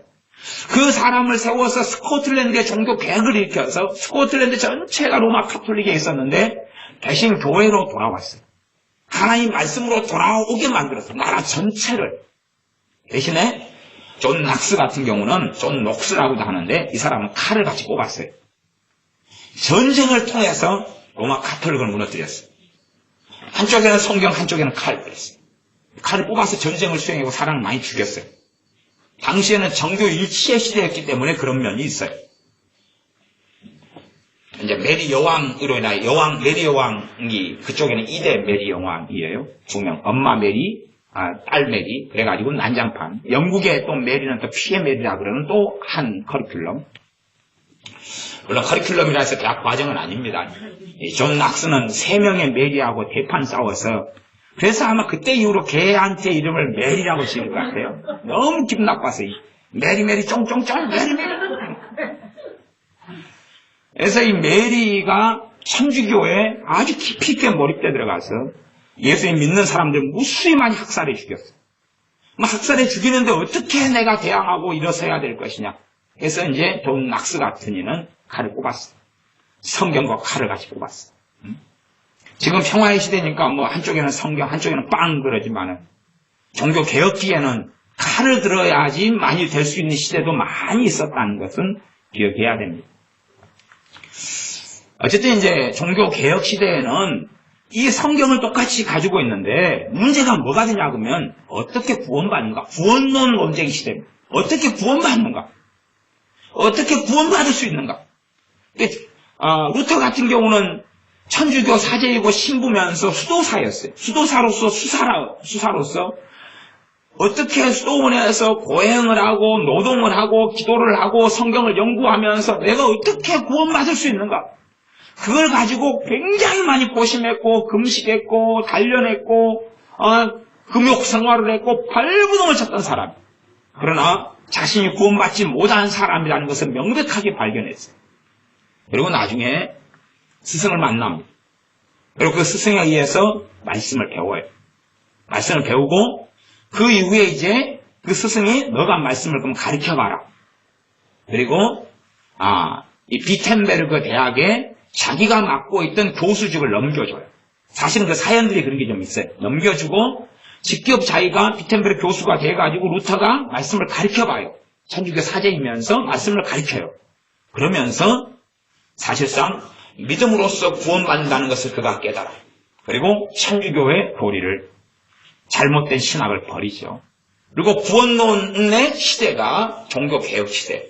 그 사람을 세워서 스코틀랜드의 종교개혁을 일으켜서 스코틀랜드 전체가 로마 가톨릭에 있었는데 대신 교회로 돌아왔어요. 하나님 말씀으로 돌아오게 만들었어요. 나라 전체를. 대신에 존 낙스 같은 경우는 존 녹스라고도 하는데 이 사람은 칼을 같이 뽑았어요. 전쟁을 통해서 로마 가톨릭을 무너뜨렸어요. 한쪽에는 성경, 한쪽에는 칼을 뿌렸어요. 칼을 뽑아서 전쟁을 수행하고 사람을 많이 죽였어요. 당시에는 정교 일치의 시대였기 때문에 그런 면이 있어요. 이제 메리 여왕으로 인하여 메리 여왕이 그쪽에는 2대 메리 여왕이에요. 두 명. 엄마 메리, 딸 메리. 그래가지고 난장판. 영국의 또 메리는 또 피의 메리라 그러는 또 한 커리큘럼. 물론 커리큘럼이라 해서 대학 과정은 아닙니다. 존 낙스는 3명의 메리하고 대판 싸워서 그래서 아마 그때 이후로 걔한테 이름을 메리라고 지은 것 같아요. 너무 기분 나빠서 메리 쫑쫑쫑 메리. 그래서 이 메리가 천주교에 아주 깊이 있게 몰입돼 들어가서 예수님 믿는 사람들 무수히 많이 학살해 죽였어요. 학살해 죽이는데 어떻게 내가 대항하고 일어서야 될 것이냐. 그래서 이제 존 낙스 같은 이는 칼을 뽑았어요. 성경과 칼을 같이 뽑았어요. 지금 평화의 시대니까 한쪽에는 성경, 한쪽에는 빵 그러지만은 종교 개혁기에는 칼을 들어야지 많이 될 수 있는 시대도 많이 있었다는 것은 기억해야 됩니다. 어쨌든 이제 종교 개혁 시대에는 이 성경을 똑같이 가지고 있는데 문제가 뭐가 되냐 그러면 어떻게 구원받는가? 구원론 논쟁 시대입니다. 어떻게 구원받는가? 어떻게 구원받을 수 있는가? 루터 같은 경우는 천주교 사제이고 신부면서 수도사였어요. 수도사로서 수사로서 어떻게 수도원에서 고행을 하고 노동을 하고 기도를 하고 성경을 연구하면서 내가 어떻게 구원받을 수 있는가? 그걸 가지고 굉장히 많이 고심했고 금식했고 단련했고 금욕 생활을 했고 발부동을 쳤던 사람. 그러나 자신이 구원받지 못한 사람이라는 것을 명백하게 발견했어요. 그리고 나중에 스승을 만납니다. 그리고 그 스승에 의해서 말씀을 배워요. 말씀을 배우고 그 이후에 이제 그 스승이 너가 말씀을 그럼 가르쳐봐라. 그리고 이 비텐베르그 대학에 자기가 맡고 있던 교수직을 넘겨줘요. 사실은 그 사연들이 그런 게 좀 있어요. 넘겨주고 직접 자기가 비텐베르그 교수가 돼가지고 루터가 말씀을 가르쳐봐요. 천주교 사제이면서 말씀을 가르쳐요. 그러면서 사실상 믿음으로써 구원받는다는 것을 그가 깨달아요. 그리고 천주교의 교리를 잘못된 신학을 버리죠. 그리고 구원론의 시대가 종교개혁 시대.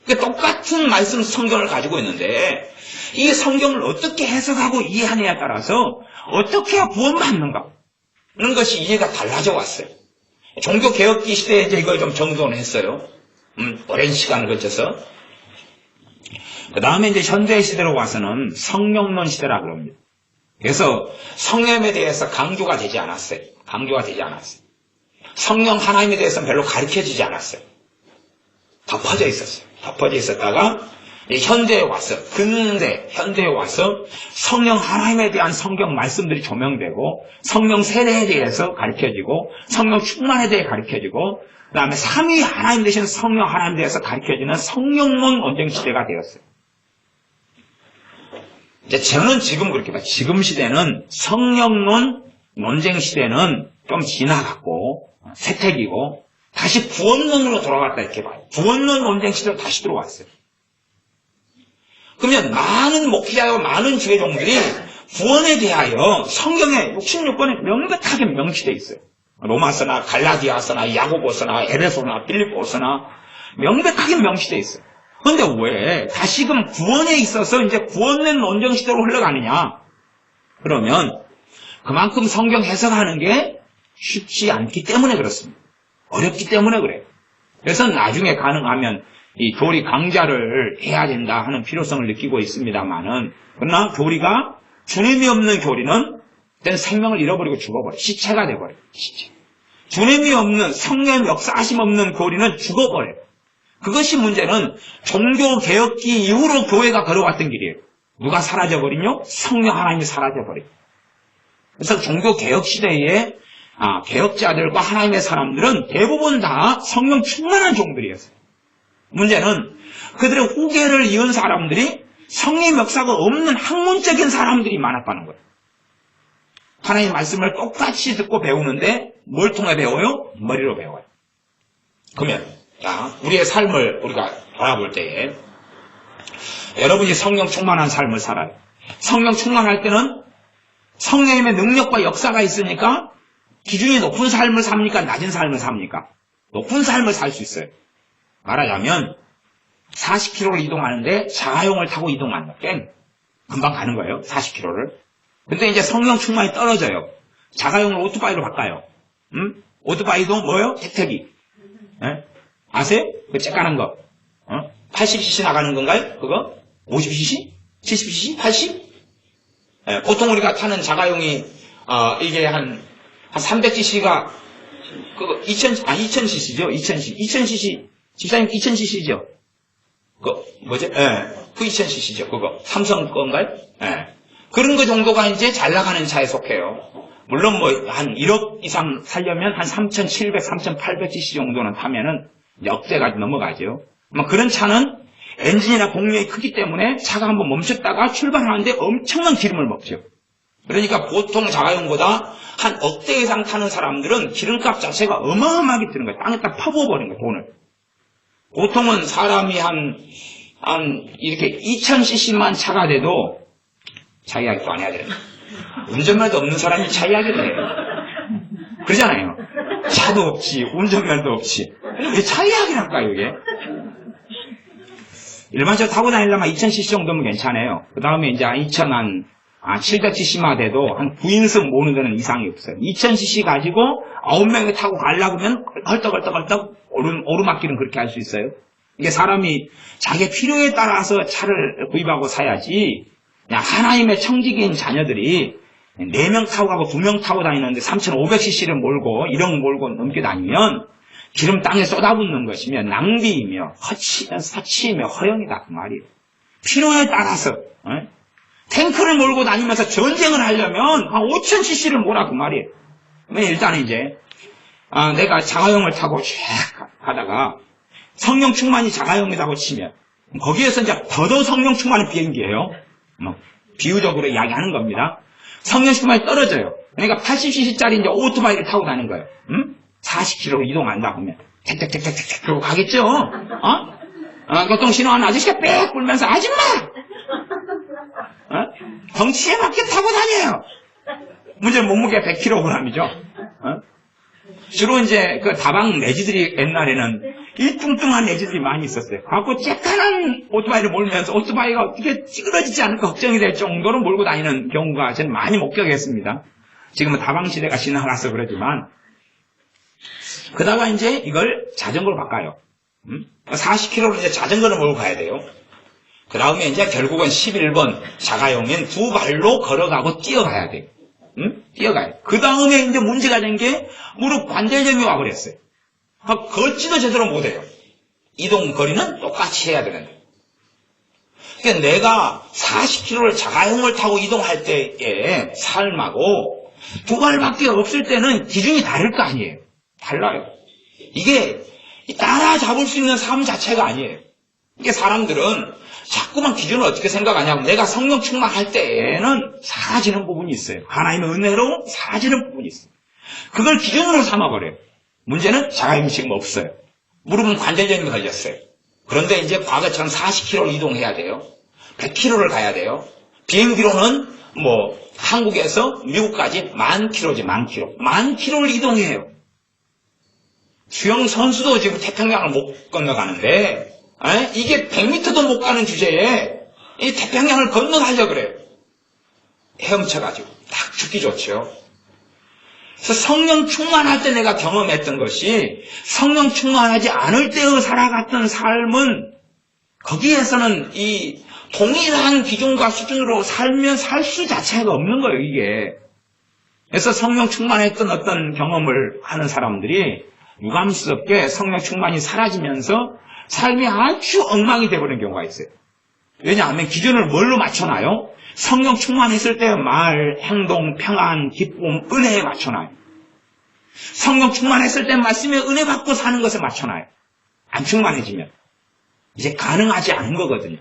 그러니까 똑같은 말씀 성경을 가지고 있는데 이 성경을 어떻게 해석하고 이해하느냐에 따라서 어떻게 해야 구원받는가 하는 것이 이해가 달라져 왔어요. 종교개혁기 시대에 이제 이걸 좀 정돈을 했어요. 오랜 시간을 거쳐서. 그 다음에 이제 현대 시대로 와서는 성령론 시대라고 합니다. 그래서 성령에 대해서 강조가 되지 않았어요. 강조가 되지 않았어요. 성령 하나님에 대해서는 별로 가르쳐지지 않았어요. 덮어져 있었어요. 덮어져 있었다가 현대에 와서, 현대에 와서 성령 하나님에 대한 성경 말씀들이 조명되고 성령 세례에 대해서 가르쳐지고 성령 충만에 대해 가르쳐지고 그 다음에 삼위 하나님 되신 성령 하나님에 대해서 가르쳐지는 성령론 논쟁 시대가 되었어요. 이제 저는 지금 그렇게 봐요. 지금 시대는 성령론 논쟁 시대는 좀 지나갔고 세택이고 다시 구원론으로 돌아갔다 이렇게 봐요. 구원론 논쟁 시대로 다시 들어왔어요. 그러면 많은 목회자와 많은 주회종들이 구원에 대하여 성경에 66권에 명백하게 명시되어 있어요. 로마서나 갈라디아서나 야고보서나 에베소나 빌립보서나 명백하게 명시되어 있어요. 그런데 왜 다시금 구원에 있어서 이제 구원론 논쟁 시대로 흘러가느냐? 그러면 그만큼 성경 해석하는 게 쉽지 않기 때문에 그렇습니다. 어렵기 때문에 그래요. 그래서 나중에 가능하면 이 교리 강좌를 해야 된다 하는 필요성을 느끼고 있습니다만은 그러나 교리가 주님이 없는 교리는 그때는 생명을 잃어버리고 죽어버려요. 시체가 돼버려요. 시체. 주님이 없는 성령 역사하심 없는 교리는 죽어버려요. 그것이 문제는 종교개혁기 이후로 교회가 걸어왔던 길이에요. 누가 사라져버리뇨? 성령 하나님이 사라져버려요. 그래서 종교개혁 시대에 개혁자들과 하나님의 사람들은 대부분 다 성령 충만한 종들이었어요. 문제는 그들의 후계를 이은 사람들이 성령 역사가 없는 학문적인 사람들이 많았다는 거예요. 하나님의 말씀을 똑같이 듣고 배우는데 뭘 통해 배워요? 머리로 배워요. 그러면 우리의 삶을 우리가 바라볼 때에 여러분이 성령 충만한 삶을 살아요. 성령 충만할 때는 성령님의 능력과 역사가 있으니까 기준이 높은 삶을 삽니까? 낮은 삶을 삽니까? 높은 삶을 살 수 있어요. 말하자면 40km를 이동하는데 자가용을 타고 이동한다. 금방 가는 거예요. 40km를. 근데 이제 성령 충만이 떨어져요. 자가용을 오토바이로 바꿔요. 오토바이도 뭐예요? 택택이. 아세요? 그 쬐까는 거. 80cc 나가는 건가요? 그거? 50cc? 70cc? 80? 보통 우리가 타는 자가용이 이게 한 300cc가 그거 2000cc죠. 2000cc. 집사님 2000cc죠. 그 뭐죠? 그 2000cc죠. 그거 삼성 건가요? 그런 거 정도가 이제 잘 나가는 차에 속해요. 물론 뭐 한 1억 이상 살려면 한 3700, 3800cc 정도는 타면은 역대가 넘어가죠. 그런 차는 엔진이나 공력이 크기 때문에 차가 한번 멈췄다가 출발하는데 엄청난 기름을 먹죠. 그러니까 보통 자가용보다 한 억대 이상 타는 사람들은 기름값 자체가 어마어마하게 드는 거예요. 땅에다 퍼부어버린 거예요, 돈을. 보통은 사람이 이렇게 2000cc만 차가 돼도 차 이야기도 안 해야 돼요. 운전면허도 없는 사람이 차 이야기를 해요. 그러잖아요. 차도 없지, 운전면허도 없지. 왜 차 이야기를 할까요, 이게? 일반적으로 타고 다니려면 2000cc 정도면 괜찮아요. 그 다음에 이제 700cc만 돼도 한 9인승 모는 데는 이상이 없어요. 2000cc 가지고 9명이 타고 가려고 하면 헐떡헐떡 오르막길은 그렇게 할 수 있어요. 이게 사람이 자기의 필요에 따라서 차를 구입하고 사야지 그냥 하나님의 청지기인 자녀들이 4명 타고 가고 2명 타고 다니는데 3,500cc를 몰고 1억 몰고 넘게 다니면 기름 땅에 쏟아붓는 것이며 낭비이며 사치이며 허영이다 그 말이에요. 필요에 따라서 탱크를 몰고 다니면서 전쟁을 하려면 한 5,000cc를 몰아 그 말이에요. 일단은 이제 내가 자가용을 타고 쫙 가다가 성령 충만이 자가용이라고 치면 거기에서 이제 더더 성령 충만의 비행기예요. 비유적으로 이야기하는 겁니다. 성령 충만이 떨어져요. 그러니까 80cc짜리 이제 오토바이를 타고 다니는 거예요. 40km로 이동한다 보면 택택택택택 그러고 가겠죠. 교통신호하는 아저씨가 빽 불면서 아줌마! 덩치에 맞게 타고 다녀요. 문제는 몸무게 100kg이죠. 주로 이제 그 다방 내지들이 옛날에는 이 뚱뚱한 내지들이 많이 있었어요. 갖고 쬐깐한 오토바이를 몰면서 오토바이가 어떻게 찌그러지지 않을까 걱정이 될 정도로 몰고 다니는 경우가 저는 많이 목격했습니다. 지금은 다방 시대가 지나가서 그러지만 그러다가 이제 이걸 자전거로 바꿔요. 40km로 이제 자전거를 몰고 가야 돼요. 그 다음에 이제 결국은 11번 자가용인 2발로 걸어가고 뛰어가야 돼요. 뛰어가요. 그 다음에 이제 문제가 된 게 무릎 관절염이 와버렸어요. 걷지도 제대로 못해요. 이동 거리는 똑같이 해야 되는데. 그러니까 내가 40km를 자가용을 타고 이동할 때의 삶하고 2발밖에 없을 때는 기준이 다를 거 아니에요. 달라요. 이게 따라잡을 수 있는 삶 자체가 아니에요. 이게 사람들은 자꾸만 기준을 어떻게 생각하냐면 내가 성령 충만할 때에는 사라지는 부분이 있어요. 하나님의 은혜로 사라지는 부분이 있어요. 그걸 기준으로 삼아버려요. 문제는 자가용이 지금 없어요. 무릎은 관절염이 걸렸어요. 그런데 이제 과거처럼 40km를 이동해야 돼요. 100km를 가야 돼요. 비행기로는 한국에서 미국까지 10,000km지, 10,000km. 10,000km를 이동해요. 수영 선수도 지금 태평양을 못 건너가는데 이게 100m도 못 가는 주제에 이 태평양을 건너가려고 그래요. 헤엄쳐가지고 딱 죽기 좋죠. 그래서 성령 충만할 때 내가 경험했던 것이 성령 충만하지 않을 때의 살아갔던 삶은 거기에서는 이 동일한 기준과 수준으로 살면 살 수 자체가 없는 거예요, 이게. 그래서 성령 충만했던 어떤 경험을 하는 사람들이 유감스럽게 성령 충만이 사라지면서 삶이 아주 엉망이 되어버리는 경우가 있어요. 왜냐하면 기준을 뭘로 맞춰놔요? 성령 충만했을 때 말, 행동, 평안, 기쁨, 은혜에 맞춰놔요. 성령 충만했을 때 말씀에 은혜 받고 사는 것에 맞춰놔요. 안 충만해지면 이제 가능하지 않은 거거든요.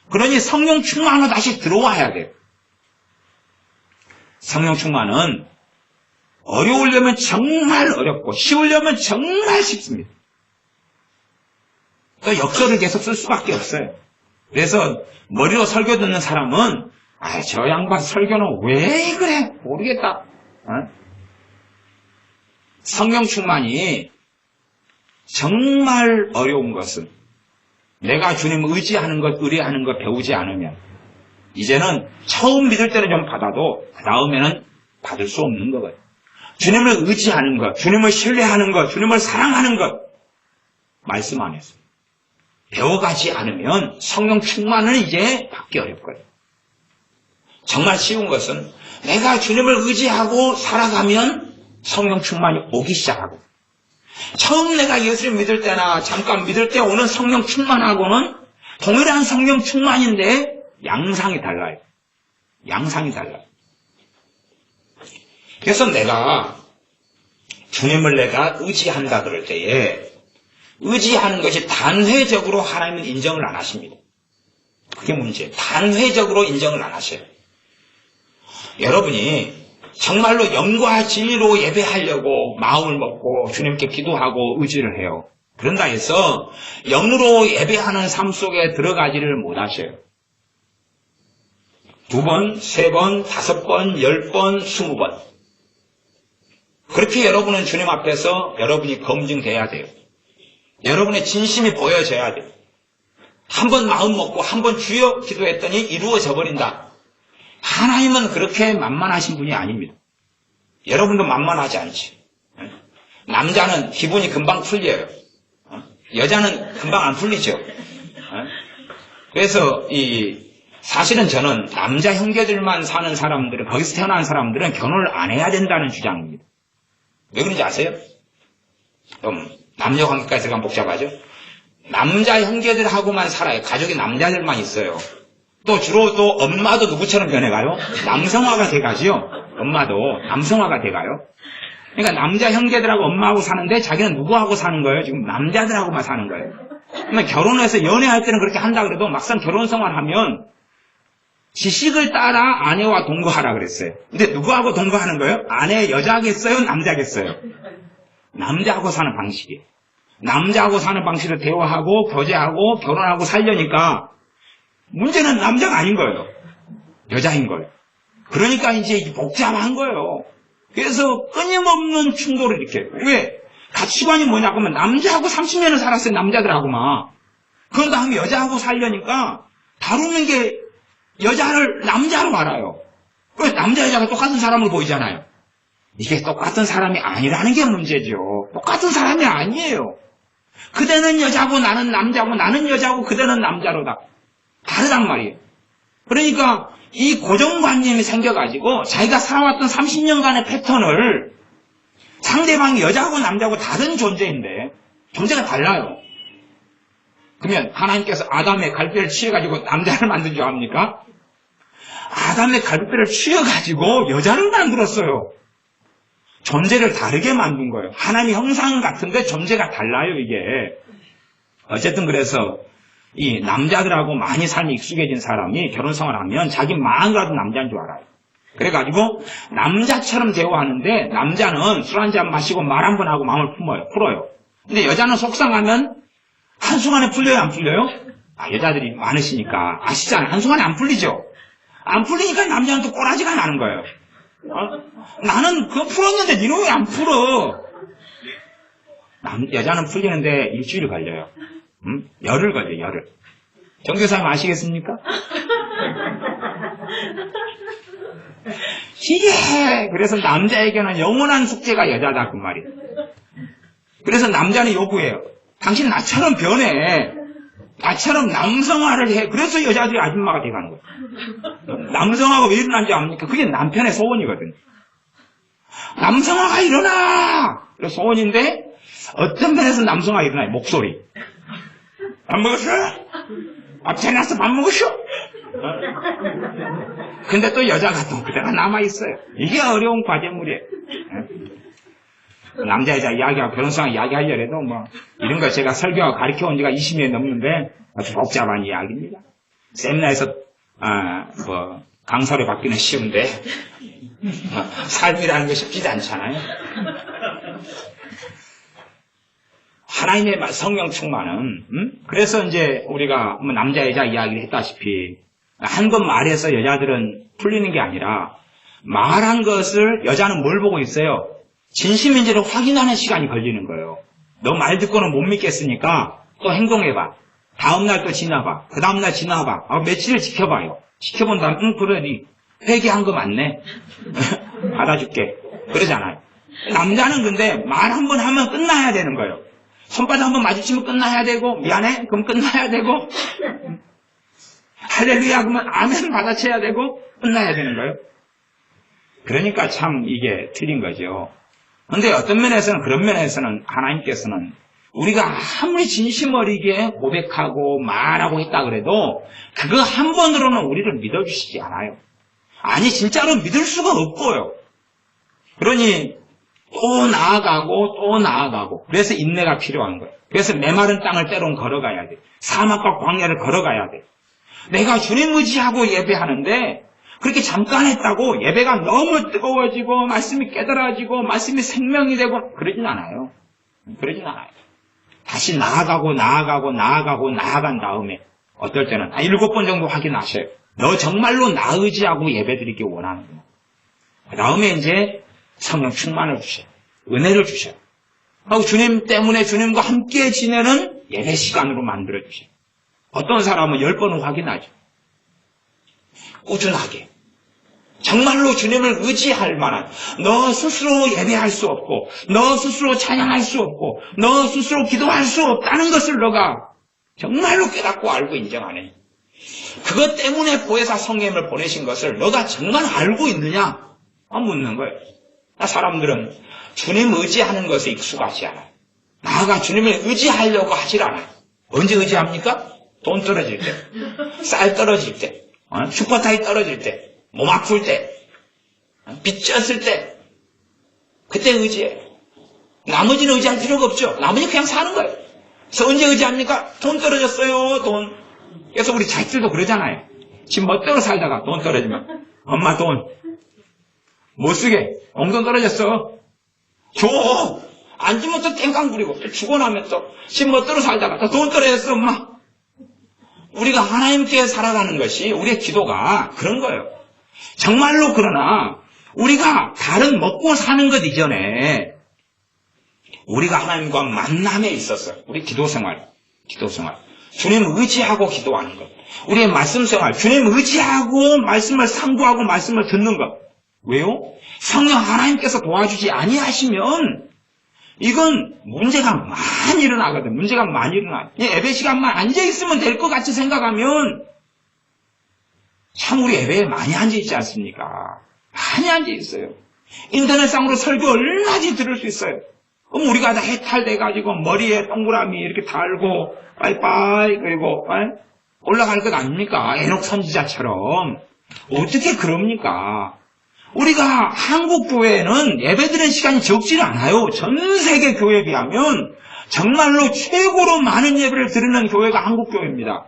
그러니 성령 충만으로 다시 들어와야 돼요. 성령 충만은 어려우려면 정말 어렵고 쉬우려면 정말 쉽습니다. 또 역설을 계속 쓸 수밖에 없어요. 그래서 머리로 설교 듣는 사람은 저 양반 설교는 왜 그래? 모르겠다. 성령 충만이 정말 어려운 것은 내가 주님을 의지하는 것, 의뢰하는 것 배우지 않으면 이제는 처음 믿을 때는 좀 받아도 그 다음에는 받을 수 없는 거거든요. 주님을 의지하는 것, 주님을 신뢰하는 것, 주님을 사랑하는 것 말씀 안에서 배워가지 않으면 성령 충만은 이제 받기 어렵거든요. 정말 쉬운 것은 내가 주님을 의지하고 살아가면 성령 충만이 오기 시작하고 처음 내가 예수를 믿을 때나 잠깐 믿을 때 오는 성령 충만하고는 동일한 성령 충만인데 양상이 달라요. 양상이 달라요. 그래서 내가 주님을 내가 의지한다 그럴 때에 의지하는 것이 단회적으로 하나님은 인정을 안 하십니다. 그게 문제예요. 단회적으로 인정을 안 하셔요. 여러분이 정말로 영과 진리로 예배하려고 마음을 먹고 주님께 기도하고 의지를 해요. 그런다 해서 영으로 예배하는 삶 속에 들어가지를 못하셔요. 2번, 3번, 5번, 10번, 20번. 그렇게 여러분은 주님 앞에서 여러분이 검증돼야 돼요. 여러분의 진심이 보여져야 돼요. 한 번 마음 먹고 한 번 주여 기도했더니 이루어져 버린다. 하나님은 그렇게 만만하신 분이 아닙니다. 여러분도 만만하지 않지. 남자는 기분이 금방 풀려요. 여자는 금방 안 풀리죠. 그래서 사실은 저는 남자 형제들만 사는 사람들은, 거기서 태어난 사람들은 결혼을 안 해야 된다는 주장입니다. 왜 그런지 아세요? 그럼 남녀 관계까지 들어가면 복잡하죠? 남자 형제들하고만 살아요. 가족이 남자들만 있어요. 또 주로 또 엄마도 누구처럼 변해가요? 남성화가 돼가지요. 엄마도 남성화가 돼가요. 그러니까 남자 형제들하고 엄마하고 사는데 자기는 누구하고 사는 거예요? 지금 남자들하고만 사는 거예요. 그러면 결혼해서 연애할 때는 그렇게 한다 그래도 막상 결혼 생활하면 지식을 따라 아내와 동거하라 그랬어요. 근데 누구하고 동거하는 거예요? 아내 여자겠어요? 남자겠어요? 남자하고 사는 방식이에요. 남자하고 사는 방식으로 대화하고 교제하고 결혼하고 살려니까 문제는 남자가 아닌 거예요. 여자인 거예요. 그러니까 이제 복잡한 거예요. 그래서 끊임없는 충돌을 일으켜요. 왜? 가치관이 뭐냐 그러면 남자하고 30년을 살았어요. 남자들하고만. 그런 다음에 여자하고 살려니까 다루는 게 여자를 남자로 알아요. 그래서 남자 여자가 똑같은 사람을 보이잖아요. 이게 똑같은 사람이 아니라는 게 문제죠. 똑같은 사람이 아니에요. 그대는 여자고 나는 남자고 나는 여자고 그대는 남자로다. 다르단 말이에요. 그러니까 이 고정관념이 생겨가지고 자기가 살아왔던 30년간의 패턴을 상대방이 여자하고 남자하고 다른 존재인데 존재가 달라요. 그러면 하나님께서 아담의 갈비뼈를 취해가지고 남자를 만든 줄 압니까? 아담의 갈비뼈를 취해가지고 여자를 만들었어요. 존재를 다르게 만든 거예요. 하나님의 형상 같은데 존재가 달라요, 이게. 어쨌든 그래서 이 남자들하고 많이 삶이 익숙해진 사람이 결혼 생활하면 자기 마음가도 남자인 줄 알아요. 그래가지고 남자처럼 대화하는데 남자는 술 한잔 마시고 말 한 번 하고 마음을 풀어요. 근데 여자는 속상하면 한순간에 풀려요, 안 풀려요? 여자들이 많으시니까 아시잖아요. 한순간에 안 풀리죠. 안 풀리니까 남자는 또 꼬라지가 나는 거예요. 나는 그거 풀었는데 니는 왜 안 풀어? 여자는 풀리는데 일주일 걸려요. 열흘 걸려요, 열흘. 정교사님 아시겠습니까? 이게 그래서 남자에게는 영원한 숙제가 여자다 그 말이에요. 그래서 남자는 요구해요. 당신 나처럼 변해. 나처럼 남성화를 해. 그래서 여자들이 아줌마가 돼가는 거예요. 남성화가 왜 일어난지 압니까? 그게 남편의 소원이거든요. 남성화가 일어나! 소원인데 어떤 면에서 남성화가 일어나요? 목소리. 밥 먹었어? 앞차에 나서 밥 먹었어? 근데 또 여자가 또 그대로 남아있어요. 이게 어려운 과제물이에요. 남자 여자 이야기하고 결혼생활 이야기하려고 뭐 이런 거 제가 설교하고 가르쳐온 지가 20년 넘는데 아주 복잡한 이야기입니다. 세미나에서 뭐 강사로 받기는 쉬운데 삶이라는 게 쉽지 않잖아요. 하나님의 성령 충만은 그래서 이제 우리가 뭐 남자 여자 이야기를 했다시피 한 번 말해서 여자들은 풀리는 게 아니라 말한 것을 여자는 뭘 보고 있어요? 진심인지를 확인하는 시간이 걸리는 거예요. 너 말 듣고는 못 믿겠으니까 또 행동해봐. 다음날 또 지나봐. 그 다음날 지나봐. 며칠을 지켜봐요. 지켜본 다음 그래 니 회개한 거 맞네. 받아줄게. 그러잖아요. 남자는 근데 말 한 번 하면 끝나야 되는 거예요. 손바닥 한 번 마주치면 끝나야 되고 미안해? 그럼 끝나야 되고 할렐루야 그러면 아멘 받아쳐야 되고 끝나야 되는 거예요. 그러니까 참 이게 틀린 거죠. 그런데 어떤 면에서는 그런 면에서는 하나님께서는 우리가 아무리 진심 어리게 고백하고 말하고 했다 그래도 그거 한 번으로는 우리를 믿어주시지 않아요. 아니 진짜로 믿을 수가 없고요. 그러니 또 나아가고 또 나아가고 그래서 인내가 필요한 거예요. 그래서 메마른 땅을 때론 걸어가야 돼. 사막과 광야를 걸어가야 돼. 내가 주님 의지하고 예배하는데 그렇게 잠깐 했다고 예배가 너무 뜨거워지고 말씀이 깨달아지고 말씀이 생명이 되고 그러진 않아요. 그러진 않아요. 다시 나아가고 나아간 다음에 어떨 때는 7번 정도 확인하셔요. 너 정말로 나 의지하고 예배드리기 원하는구나. 그 다음에 이제 성령 충만을 주셔요. 은혜를 주셔요. 하고 주님 때문에 주님과 함께 지내는 예배 시간으로 만들어주셔요. 어떤 사람은 10번은 확인하죠. 꾸준하게. 정말로 주님을 의지할 만한 너 스스로 예배할 수 없고 너 스스로 찬양할 수 없고 너 스스로 기도할 수 없다는 것을 너가 정말로 깨닫고 알고 인정하는 그것 때문에 보혜사 성령님을 보내신 것을 너가 정말 알고 있느냐? 묻는 거예요. 사람들은 주님 의지하는 것에 익숙하지 않아요. 나아가 주님을 의지하려고 하질 않아요. 언제 의지합니까? 돈 떨어질 때, 쌀 떨어질 때, 슈퍼타이 떨어질 때, 몸 아플 때, 빚 졌을 때, 그때 의지해요. 나머지는 의지할 필요가 없죠. 나머지 그냥 사는 거예요. 그래서 언제 의지합니까? 돈 떨어졌어요, 돈. 그래서 우리 자식들도 그러잖아요. 집 멋대로 살다가 돈 떨어지면 엄마 돈 못 쓰게 용돈 떨어졌어. 줘. 안 주면 또 땡깡 부리고 주고 나면 또 집 멋대로 살다가 또 돈 떨어졌어 엄마. 우리가 하나님께 살아가는 것이 우리의 기도가 그런 거예요. 정말로 그러나 우리가 다른 먹고 사는 것 이전에 우리가 하나님과 만남에 있어서 우리 기도생활 주님 의지하고 기도하는 것, 우리의 말씀생활 주님 의지하고 말씀을 상고하고 말씀을 듣는 것. 왜요? 성령 하나님께서 도와주지 아니하시면 이건 문제가 많이 일어나거든. 문제가 많이 일어나. 예배 시간만 앉아있으면 될 것 같이 생각하면 참 우리 예배에 많이 앉아있지 않습니까? 많이 앉아있어요. 인터넷상으로 설교 얼마든지 들을 수 있어요. 그럼 우리가 다 해탈돼가지고 머리에 동그라미 이렇게 달고 빠이빠이 그리고 올라갈 것 아닙니까? 에녹 선지자처럼. 어떻게 그럽니까? 우리가 한국 교회는 예배드리는 시간이 적지 않아요. 전 세계 교회에 비하면 정말로 최고로 많은 예배를 드리는 교회가 한국 교회입니다.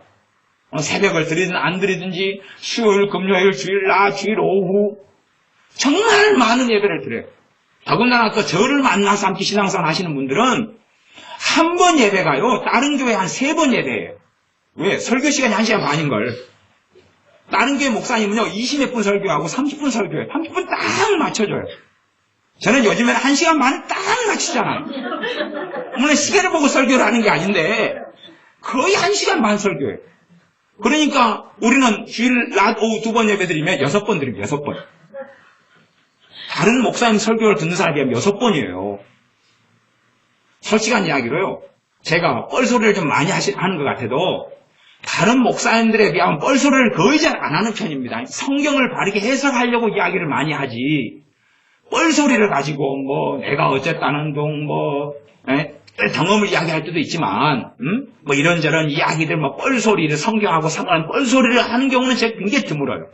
새벽을 드리든 안 드리든지 수요일, 금요일, 주일 낮, 주일 오후 정말 많은 예배를 드려요. 더군다나 또 저를 만나서 함께 신앙생활 하시는 분들은 한 번 예배가요, 다른 교회 한 3번 예배예요. 왜? 설교 시간이 1시간 반인걸. 다른 교회 목사님은요, 20몇 분 설교하고 30분 설교해요. 30분 딱 맞춰줘요. 저는 요즘에는 1시간 반을 딱 맞추잖아요. 물론 시계를 보고 설교를 하는 게 아닌데, 거의 1시간 반 설교해요. 그러니까 우리는 주일 낮 오후 2번 예배 드리면 6번 드립니다. 6번. 다른 목사님 설교를 듣는 사람에 비하면 6번이에요. 솔직한 이야기로요. 제가 뻘소리를 좀 많이 하는 것 같아도 다른 목사님들에 비하면 뻘소리를 거의 잘 안 하는 편입니다. 성경을 바르게 해석하려고 이야기를 많이 하지. 뻘소리를 가지고 뭐 내가 어쨌다는 둥 경험을 이야기할 때도 있지만 뭐 이런저런 이야기들 뭐 뻘소리를 성경하고 상관한 뻘소리를 하는 경우는 제가 굉장히 드물어요.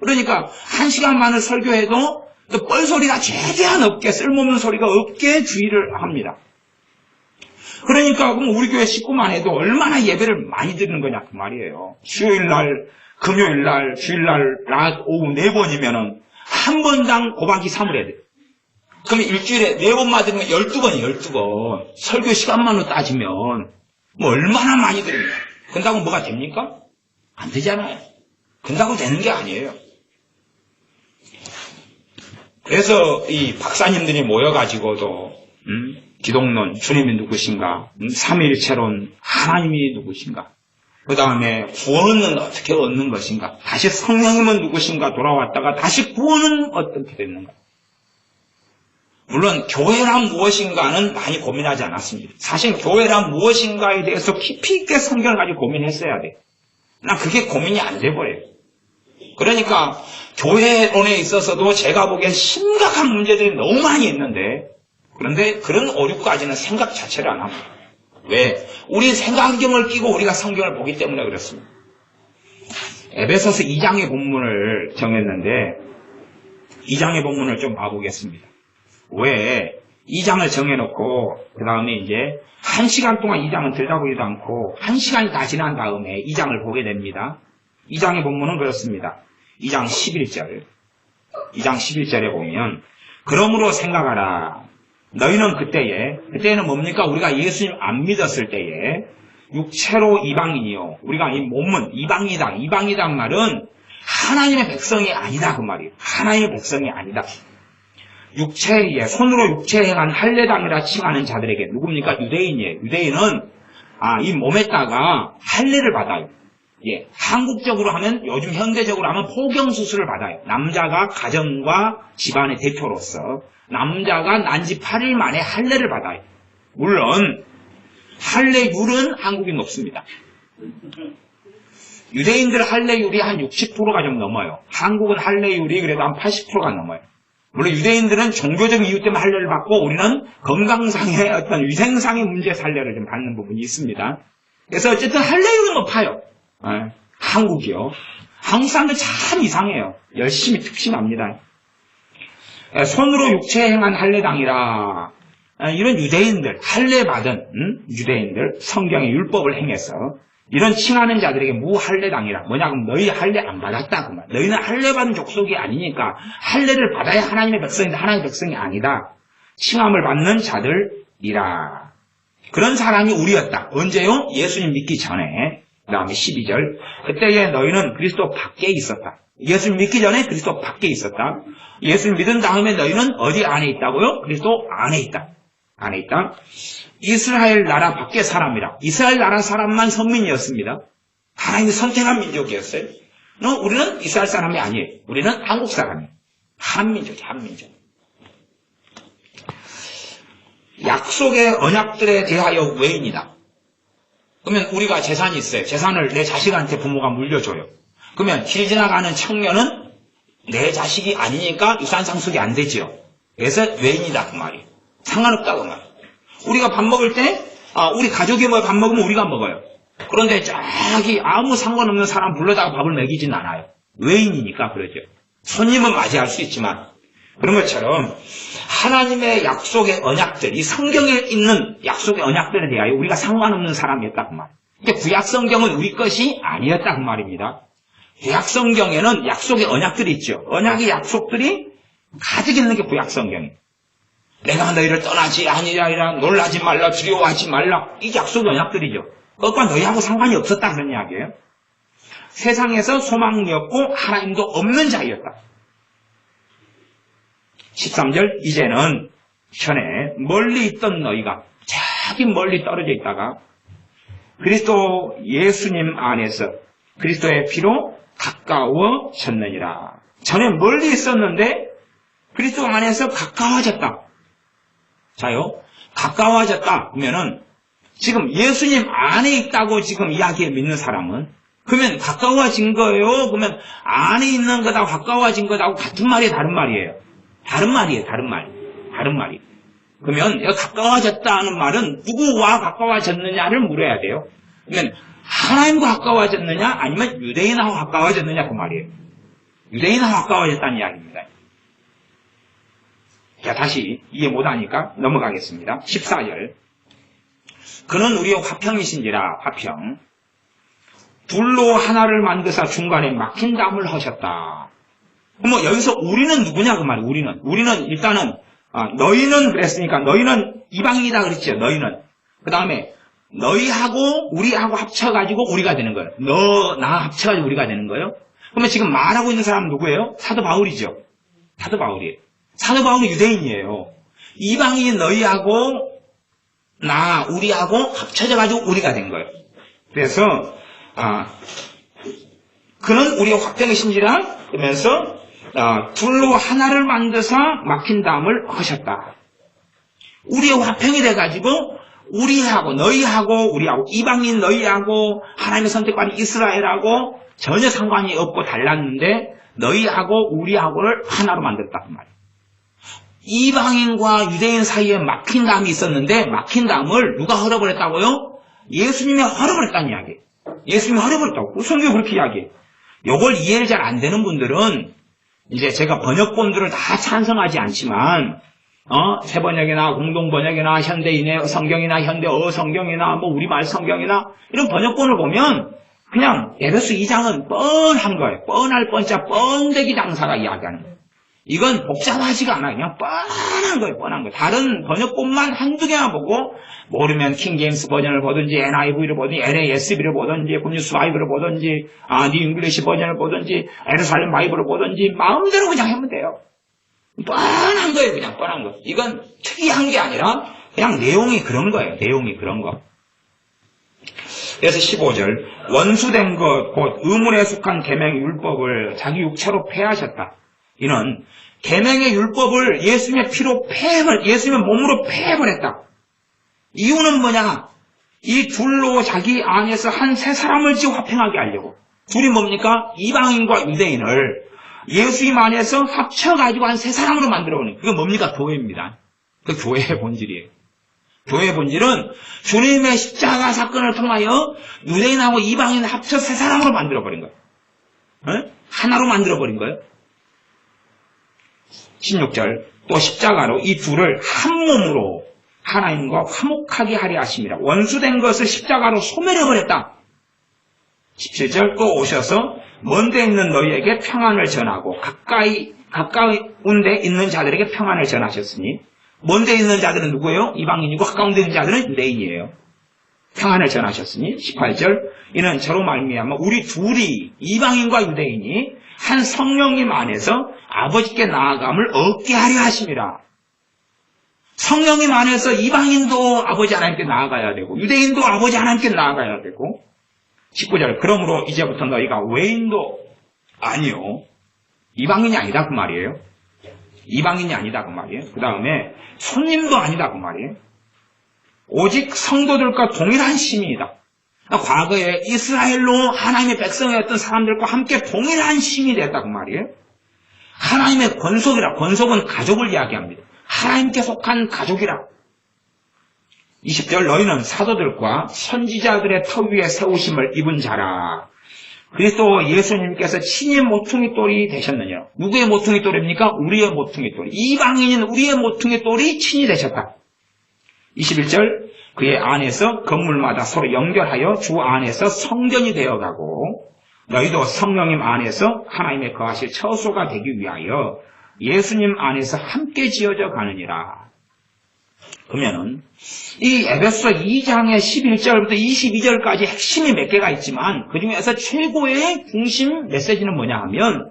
그러니까 1시간만을 설교해도 또 뻘소리가 최대한 없게 쓸모없는 소리가 없게 주의를 합니다. 그러니까 그럼 우리 교회 식구만 해도 얼마나 예배를 많이 드리는 거냐 그 말이에요. 수요일날, 금요일날, 주일날, 낮, 오후 4번이면은 한 번당 곱하기 3을 해야 돼요. 그러면 일주일에 4번 맞으면 12번이에요. 12번. 설교 시간만으로 따지면 뭐 얼마나 많이 드립니까? 근다고 뭐가 됩니까? 안 되잖아요. 근다고 되는 게 아니에요. 그래서 이 박사님들이 모여가지고도 기독론, 주님이 누구신가, 삼위일체론, 하나님이 누구신가, 그 다음에 구원은 어떻게 얻는 것인가, 다시 성령님은 누구신가 돌아왔다가 다시 구원은 어떻게 됐는가. 물론 교회란 무엇인가는 많이 고민하지 않았습니다. 사실 교회란 무엇인가에 대해서 깊이 있게 성경을 가지고 고민했어야 돼요. 난 그게 고민이 안 돼버려요. 그러니까 교회론에 있어서도 제가 보기엔 심각한 문제들이 너무 많이 있는데, 그런데 그런 오류까지는 생각 자체를 안 합니다. 왜? 우리 생각경을 끼고 우리가 성경을 보기 때문에 그렇습니다. 에베소서 2장의 본문을 정했는데 2장의 본문을 좀 봐보겠습니다. 왜 2장을 정해놓고 그 다음에 이제 1시간 동안 2장은 들여다보지도 않고 1시간이 다 지난 다음에 2장을 보게 됩니다. 2장의 본문은 그렇습니다. 2장 11절 2장 11절에 보면 그러므로 생각하라. 너희는 그때는 뭡니까? 우리가 예수님 안 믿었을 때에 육체로 이방인이요. 우리가 이 몸은 이방이다. 이방이란 말은 하나님의 백성이 아니다. 그 말이에요. 하나님의 백성이 아니다. 육체에, 손으로 육체에 행한 할례당이라 칭하는 자들에게 누굽니까? 유대인이에요. 유대인은 이 몸에다가 할례를 받아요. 예, 한국적으로 하면, 요즘 현대적으로 하면 포경수술을 받아요. 남자가 가정과 집안의 대표로서 남자가 난지 8일 만에 할례를 받아요. 물론 할례율은 한국이 높습니다. 유대인들 할례율이 한 60%가 좀 넘어요. 한국은 할례율이 그래도 한 80%가 넘어요. 물론 유대인들은 종교적 이유 때문에 할례를 받고 우리는 건강상의 어떤 위생상의 문제에서 할례를 좀 받는 부분이 있습니다. 그래서 어쨌든 할례율은 높아요. 한국이요. 한국 사람들 참 이상해요. 열심히 특심합니다. 손으로 육체에 행한 할례당이라 이런 유대인들, 할례 받은 유대인들, 성경의 율법을 행해서 이런 칭하는 자들에게 무할례당이라. 뭐냐 그럼 너희 할례 안 받았다 그 말. 너희는 할례 받은 족속이 아니니까 할례를 받아야 하나님의 백성인데 하나님의 백성이 아니다. 칭함을 받는 자들이라. 그런 사람이 우리였다. 언제요? 예수님 믿기 전에. 그 다음에 12절. 그때에 너희는 그리스도 밖에 있었다. 예수님 믿기 전에 그리스도 밖에 있었다. 예수님 믿은 다음에 너희는 어디 안에 있다고요? 그리스도 안에 있다. 안에 있다. 이스라엘 나라 밖의 사람이라. 이스라엘 나라 사람만 선민이었습니다. 하나님이 선택한 민족이었어요. 우리는 이스라엘 사람이 아니에요. 우리는 한국 사람이에요. 한민족이에요. 한민족. 약속의 언약들에 대하여 외인이다. 그러면 우리가 재산이 있어요. 재산을 내 자식한테 부모가 물려줘요. 그러면 길 지나가는 청년은 내 자식이 아니니까 유산 상속이 안 되죠. 그래서 외인이다 그 말이에요. 상관없다 그 말이에요. 우리가 밥 먹을 때 우리 가족이 밥 먹으면 우리가 먹어요. 그런데 저기 아무 상관없는 사람 불러다가 밥을 먹이진 않아요. 외인이니까 그러죠. 손님은 맞이할 수 있지만 그런 것처럼 하나님의 약속의 언약들, 이 성경에 있는 약속의 언약들에 대하여 우리가 상관없는 사람이었다 그 말이에요. 근데 구약 성경은 우리 것이 아니었다 그 말입니다. 구약 성경에는 약속의 언약들이 있죠. 언약의 약속들이 가득 있는 게 구약 성경이에요. 내가 너희를 떠나지 아니하리라, 놀라지 말라, 두려워하지 말라. 이게 약속의 언약들이죠. 그것과 너희하고 상관이 없었다 그런 이야기예요. 세상에서 소망이 없고 하나님도 없는 자였다. 13절. 이제는 전에 멀리 있던 너희가 저기 멀리 떨어져 있다가 그리스도 예수님 안에서 그리스도의 피로 가까워졌느니라. 전에 멀리 있었는데 그리스도 안에서 가까워졌다. 자요, 가까워졌다 그러면은 지금 예수님 안에 있다고 지금 이야기에 믿는 사람은 그러면 가까워진 거예요? 그러면 안에 있는 거다 가까워진 거다고 같은 말이에요? 다른 말이에요? 다른 말이에요. 다른 말. 다른 말이에요. 그러면 가까워졌다는 말은 누구와 가까워졌느냐를 물어야 돼요. 그러면 하나님과 가까워졌느냐 아니면 유대인하고 가까워졌느냐 그 말이에요. 유대인하고 가까워졌다는 이야기입니다. 자, 다시 이해 못하니까 넘어가겠습니다. 14절. 그는 우리의 화평이신지라. 화평. 둘로 하나를 만드사 중간에 막힌 담을 하셨다. 그럼 여기서 우리는 누구냐 그 말이에요. 우리는 일단은 너희는 그랬으니까 너희는 이방인이다 그랬죠. 너희는. 그 다음에 너희하고 우리하고 합쳐가지고 우리가 되는 거예요. 너, 나 합쳐가지고 우리가 되는 거예요. 그러면 지금 말하고 있는 사람은 누구예요? 사도 바울이죠. 사도 바울이에요. 사도 바울은 유대인이에요. 이방인 너희하고 나, 우리하고 합쳐져가지고 우리가 된 거예요. 그래서 그는 우리의 화평이신지라 그러면서 둘로 하나를 만드사 막힌 담을 하셨다. 우리의 화평이 돼가지고 우리하고 너희하고 우리하고 이방인 너희하고 하나님의 선택받은 이스라엘하고 전혀 상관이 없고 달랐는데 너희하고 우리하고를 하나로 만들었다 그 말이에요. 이방인과 유대인 사이에 막힌 담이 있었는데 막힌 담을 누가 헐어버렸다고요? 예수님이 헐어버렸다는 이야기예요. 예수님이 헐어버렸다고. 성경이 그렇게 이야기해요. 요걸 이해를 잘 안 되는 분들은 이제 제가 번역본들을 다 찬성하지 않지만 새번역이나 공동번역이나 현대인의 성경이나 현대어 성경이나 우리말 성경이나 이런 번역본을 보면 그냥 에베소 2장은 뻔한 거예요. 뻔할 뻔자 뻔데기 장사가 이야기하는 거예요. 이건 복잡하지가 않아요. 그냥 뻔한 거예요. 뻔한 거예요. 다른 번역본만 한두 개만 보고 모르면 킹제임스 버전을 보든지 NIV를 보든지 NASB를 보든지 굿뉴스 바이블을 보든지 뉴 잉글리시 버전을 보든지 예루살렘 바이블을 보든지 마음대로 그냥 하면 돼요. 뻔한 거예요. 그냥 뻔한 거. 이건 특이한 게 아니라 그냥 내용이 그런 거예요. 내용이 그런 거. 그래서 15절 원수된 것 곧 의문에 속한 계명 율법을 자기 육체로 폐하셨다. 이는 계명의 율법을 예수님의 피로 예수님의 몸으로 폐해버렸다. 이유는 뭐냐? 이 둘로 자기 안에서 한 세 사람을 지금 화평하게 하려고. 둘이 뭡니까? 이방인과 유대인을 예수님 안에서 합쳐가지고 한 세 사람으로 만들어버리는 그게 뭡니까? 교회입니다. 그 교회의 본질이에요. 교회의 본질은 주님의 십자가 사건을 통하여 유대인하고 이방인을 합쳐 세 사람으로 만들어버린 거예요. 하나로 만들어버린 거예요. 16절 또 십자가로 이 둘을 한 몸으로 하나님과 화목하게 하려 하심이라. 원수된 것을 십자가로 소멸해버렸다. 17절 또 오셔서 먼데 있는 너희에게 평안을 전하고 가까운 데 있는 자들에게 평안을 전하셨으니 먼데 있는 자들은 누구예요? 이방인이고 가까운 데 있는 자들은 유대인이에요. 평안을 전하셨으니 18절 이는 저로 말미암아 우리 둘이 이방인과 유대인이 한 성령님 안에서 아버지께 나아감을 얻게 하려 하심이라. 성령님 안에서 이방인도 아버지 하나님께 나아가야 되고 유대인도 아버지 하나님께 나아가야 되고 19절 그러므로 이제부터 너희가 외인도 아니요 이방인이 아니다 그 말이에요. 이방인이 아니다 그 말이에요. 그 다음에 손님도 아니다 그 말이에요. 오직 성도들과 동일한 시민이다. 과거에 이스라엘로 하나님의 백성이었던 사람들과 함께 동일한 시민이 됐다 그 말이에요. 하나님의 권속이라. 권속은 가족을 이야기합니다. 하나님께 속한 가족이라. 20절 너희는 사도들과 선지자들의 터 위에 세우심을 입은 자라. 그리스도 예수님께서 친히 모퉁이 돌이 되셨느냐. 누구의 모퉁이 돌입니까? 우리의 모퉁이 돌. 이방인인 우리의 모퉁이 돌이 친히 되셨다. 21절 그의 안에서 건물마다 서로 연결하여 주 안에서 성전이 되어가고 너희도 성령님 안에서 하나님의 거하실 처소가 되기 위하여 예수님 안에서 함께 지어져 가느니라. 그러면은 이 에베소 2장의 11절부터 22절까지 핵심이 몇 개가 있지만 그 중에서 최고의 중심 메시지는 뭐냐 하면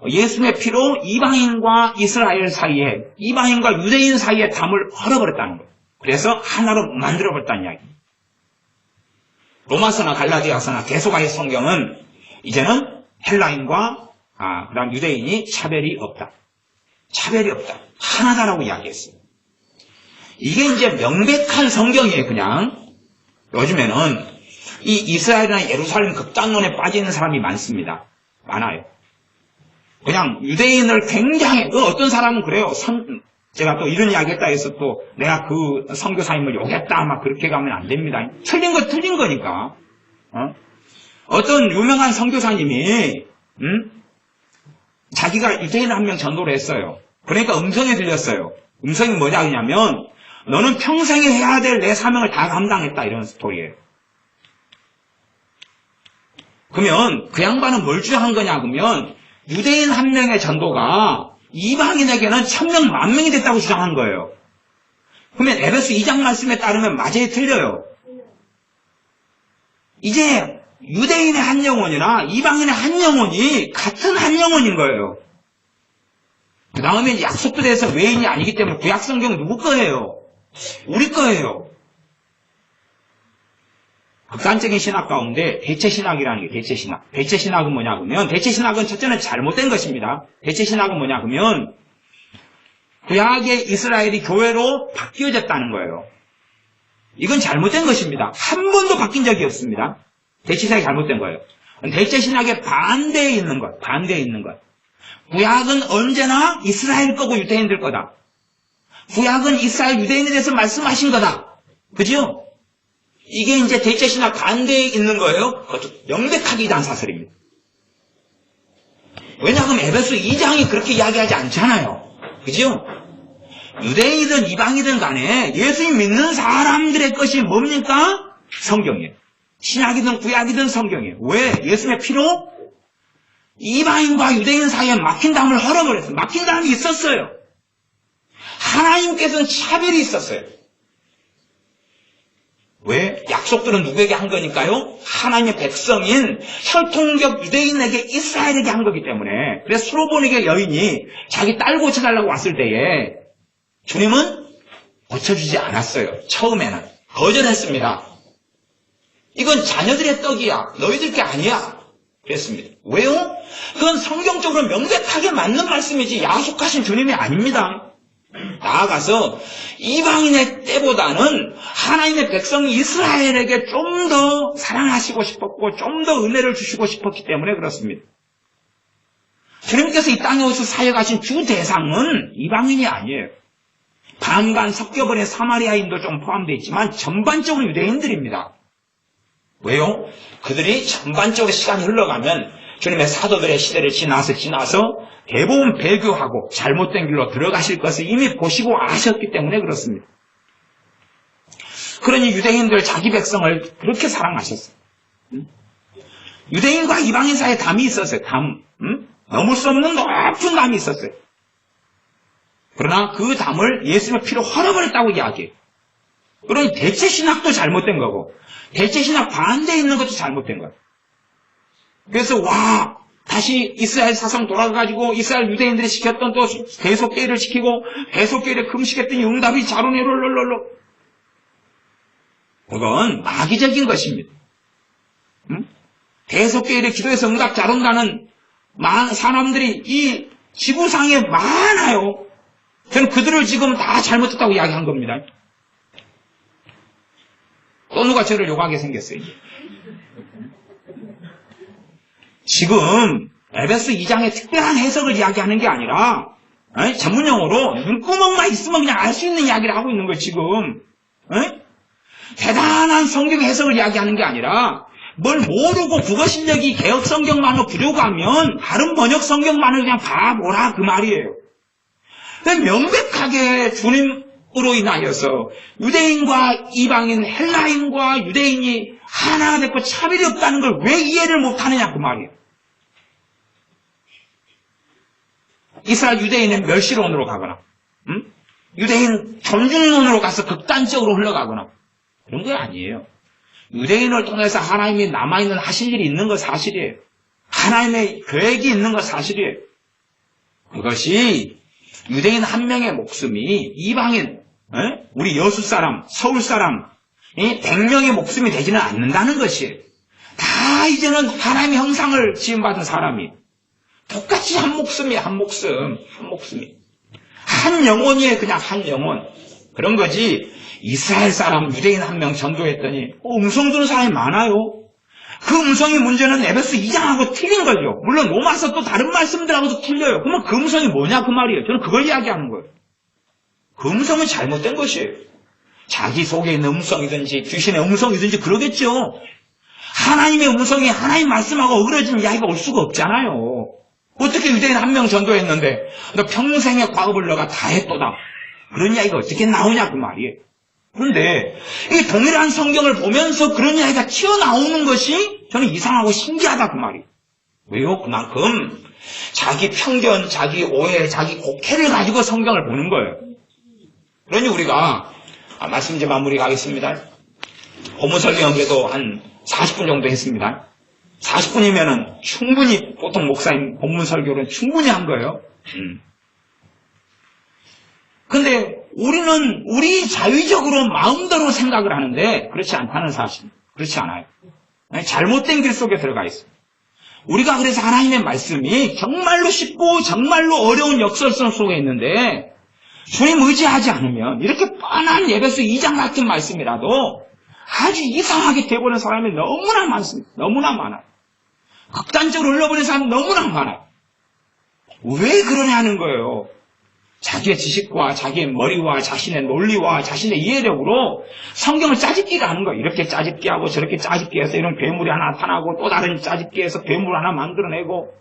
예수님의 피로 이방인과 이스라엘 사이에 이방인과 유대인 사이에 담을 헐어버렸다는 거예요. 그래서 하나로 만들어버렸다는 이야기. 로마서나 갈라디아서나 계속의 성경은 이제는 헬라인과 그다음 유대인이 차별이 없다. 차별이 없다. 하나다라고 이야기했어요. 이게 이제 명백한 성경이에요, 그냥. 요즘에는 이 이스라엘이나 예루살렘 극단론에 빠지는 사람이 많습니다. 많아요. 그냥 유대인을 굉장히, 어떤 사람은 그래요. 제가 또 이런 이야기 했다 해서 또 내가 그 선교사님을 욕했다, 막 그렇게 가면 안 됩니다. 틀린 거 틀린 거니까. 어떤 유명한 선교사님이, 자기가 유대인 한 명 전도를 했어요. 그러니까 음성이 들렸어요. 음성이 뭐냐면, 너는 평생에 해야 될 내 사명을 다 감당했다. 이런 스토리예요. 그러면 그 양반은 뭘 주장한 거냐 그러면 유대인 한 명의 전도가 이방인에게는 1000명, 10,000명이 됐다고 주장한 거예요. 그러면 에베소 2장 말씀에 따르면 맞아요, 틀려요? 이제 유대인의 한 영혼이나 이방인의 한 영혼이 같은 한 영혼인 거예요. 그 다음에 약속도 돼서 외인이 아니기 때문에 구약 성경은 누구 거예요? 우리 거예요. 극단적인 신학 가운데 대체신학이라는 게 대체신학. 대체신학은 뭐냐 그러면 대체신학은 첫째는 잘못된 것입니다. 대체신학은 뭐냐 그러면 구약의 이스라엘이 교회로 바뀌어졌다는 거예요. 이건 잘못된 것입니다. 한 번도 바뀐 적이 없습니다. 대체신학이 잘못된 거예요. 대체신학의 반대에 있는 것. 반대에 있는 것. 구약은 언제나 이스라엘 거고 유대인들 거다. 구약은 이스라엘 유대인에 대해서 말씀하신 거다. 그죠? 이게 이제 대체신학 반대에 있는 거예요. 그것도 명백하게 이단 사설입니다. 왜냐하면 에베소 2장이 그렇게 이야기하지 않잖아요. 그죠? 유대인이든 이방이든 간에 예수님 믿는 사람들의 것이 뭡니까? 성경이에요. 신약이든 구약이든 성경이에요. 왜? 예수님의 피로 이방인과 유대인 사이에 막힌 담을 헐어버렸어요. 막힌 담이 있었어요. 하나님께서는 차별이 있었어요. 왜? 약속들은 누구에게 한 거니까요? 하나님의 백성인 혈통적 유대인에게 이스라엘에게 한 거기 때문에. 그래서 수로보니게 여인이 자기 딸 고쳐달라고 왔을 때에 주님은 고쳐주지 않았어요. 처음에는 거절했습니다. 이건 자녀들의 떡이야. 너희들 게 아니야. 그랬습니다. 왜요? 그건 성경적으로 명백하게 맞는 말씀이지 약속하신 주님이 아닙니다. 나아가서 이방인의 때보다는 하나님의 백성 이스라엘에게 좀 더 사랑하시고 싶었고 좀 더 은혜를 주시고 싶었기 때문에 그렇습니다. 주님께서 이 땅에 오셔서 사역하신 주 대상은 이방인이 아니에요. 반반 섞여버린 사마리아인도 좀 포함되어 있지만 전반적으로 유대인들입니다. 왜요? 그들이 전반적으로 시간이 흘러가면 주님의 사도들의 시대를 지나서 대부분 배교하고 잘못된 길로 들어가실 것을 이미 보시고 아셨기 때문에 그렇습니다. 그러니 유대인들 자기 백성을 그렇게 사랑하셨어요. 유대인과 이방인 사이에 담이 있었어요. 담. 넘을 수 없는 높은 담이 있었어요. 그러나 그 담을 예수님의 피로 헐어버렸다고 이야기해요. 그러니 대체 신학도 잘못된 거고 대체 신학 반대에 있는 것도 잘못된 거예요. 그래서 다시 이스라엘 사상 돌아가가지고 이스라엘 유대인들이 시켰던 또 대속죄를 시키고 대속죄를 금식했더니 응답이 자루네롤롤롤로. 그건 마귀적인 것입니다. 대속죄를 기도해서 응답 잘 온다는 사람들이 이 지구상에 많아요. 저는 그들을 지금 다 잘못했다고 이야기한 겁니다. 또 누가 저를 욕하게 생겼어요. 지금 에베소 2장의 특별한 해석을 이야기하는 게 아니라 전문용어로 눈구멍만 있으면 그냥 알 수 있는 이야기를 하고 있는 거예요. 지금 대단한 성경 해석을 이야기하는 게 아니라 뭘 모르고 국어 실력이 개혁 성경만으로 부족하면 다른 번역 성경만을 그냥 바보라 그 말이에요. 명백하게 주님으로 인하여서 유대인과 이방인, 헬라인과 유대인이 하나가 됐고 차별이 없다는 걸 왜 이해를 못하느냐 그 말이에요. 이스라엘 유대인은 멸시론으로 가거나 유대인 존중론으로 가서 극단적으로 흘러가거나 그런 게 아니에요. 유대인을 통해서 하나님이 남아있는 하실 일이 있는 건 사실이에요. 하나님의 계획이 있는 건 사실이에요. 그것이 유대인 한 명의 목숨이 이방인, 우리 여수 사람, 서울 사람, 100명의 목숨이 되지는 않는다는 것이에요. 다 이제는 하나님의 형상을 지음받은 사람이 똑같이 한 목숨이에요. 한 목숨이. 한 영혼이에요. 그냥 한 영혼. 그런 거지. 이스라엘 사람 유대인 한 명 전도했더니 음성 주는 사람이 많아요. 그 음성의 문제는 에베소 2장하고 틀린 거죠. 물론 로마서 또 다른 말씀들하고도 틀려요. 그러면 그 음성이 뭐냐 그 말이에요. 저는 그걸 이야기하는 거예요. 그 음성은 잘못된 것이에요. 자기 속에 있는 음성이든지 귀신의 음성이든지 그러겠죠. 하나님의 음성이 하나님 말씀하고 어그러지는 이야기가 올 수가 없잖아요. 어떻게 유대인 한 명 전도했는데 너 평생의 과업을 너가 다 했도다. 그런 이야기가 어떻게 나오냐 그 말이에요. 그런데 이 동일한 성경을 보면서 그런 이야기가 튀어나오는 것이 저는 이상하고 신기하다 그 말이에요. 왜요? 그만큼 자기 편견, 자기 오해, 자기 곡해를 가지고 성경을 보는 거예요. 그러니 우리가 말씀 이제 마무리 가겠습니다. 본문 설교는 그래도 한 40분 정도 했습니다. 40분이면은 충분히 보통 목사님 본문 설교는 충분히 한 거예요. 근데 우리는 우리 자의적으로 마음대로 생각을 하는데 그렇지 않다는 사실. 그렇지 않아요. 잘못된 길 속에 들어가 있어요. 우리가 그래서 하나님의 말씀이 정말로 쉽고 정말로 어려운 역설성 속에 있는데 주님 의지하지 않으면 이렇게 뻔한 에베소 2장 같은 말씀이라도 아주 이상하게 되어버리는 사람이 너무나 많습니다. 너무나 많아요. 극단적으로 흘러버리는 사람이 너무나 많아요. 왜 그러냐는 거예요. 자기의 지식과 자기의 머리와 자신의 논리와 자신의 이해력으로 성경을 짜집기를 하는 거예요. 이렇게 짜집기 하고 저렇게 짜집기 해서 이런 괴물이 하나 나타나고 또 다른 짜집기 해서 괴물 하나 만들어내고.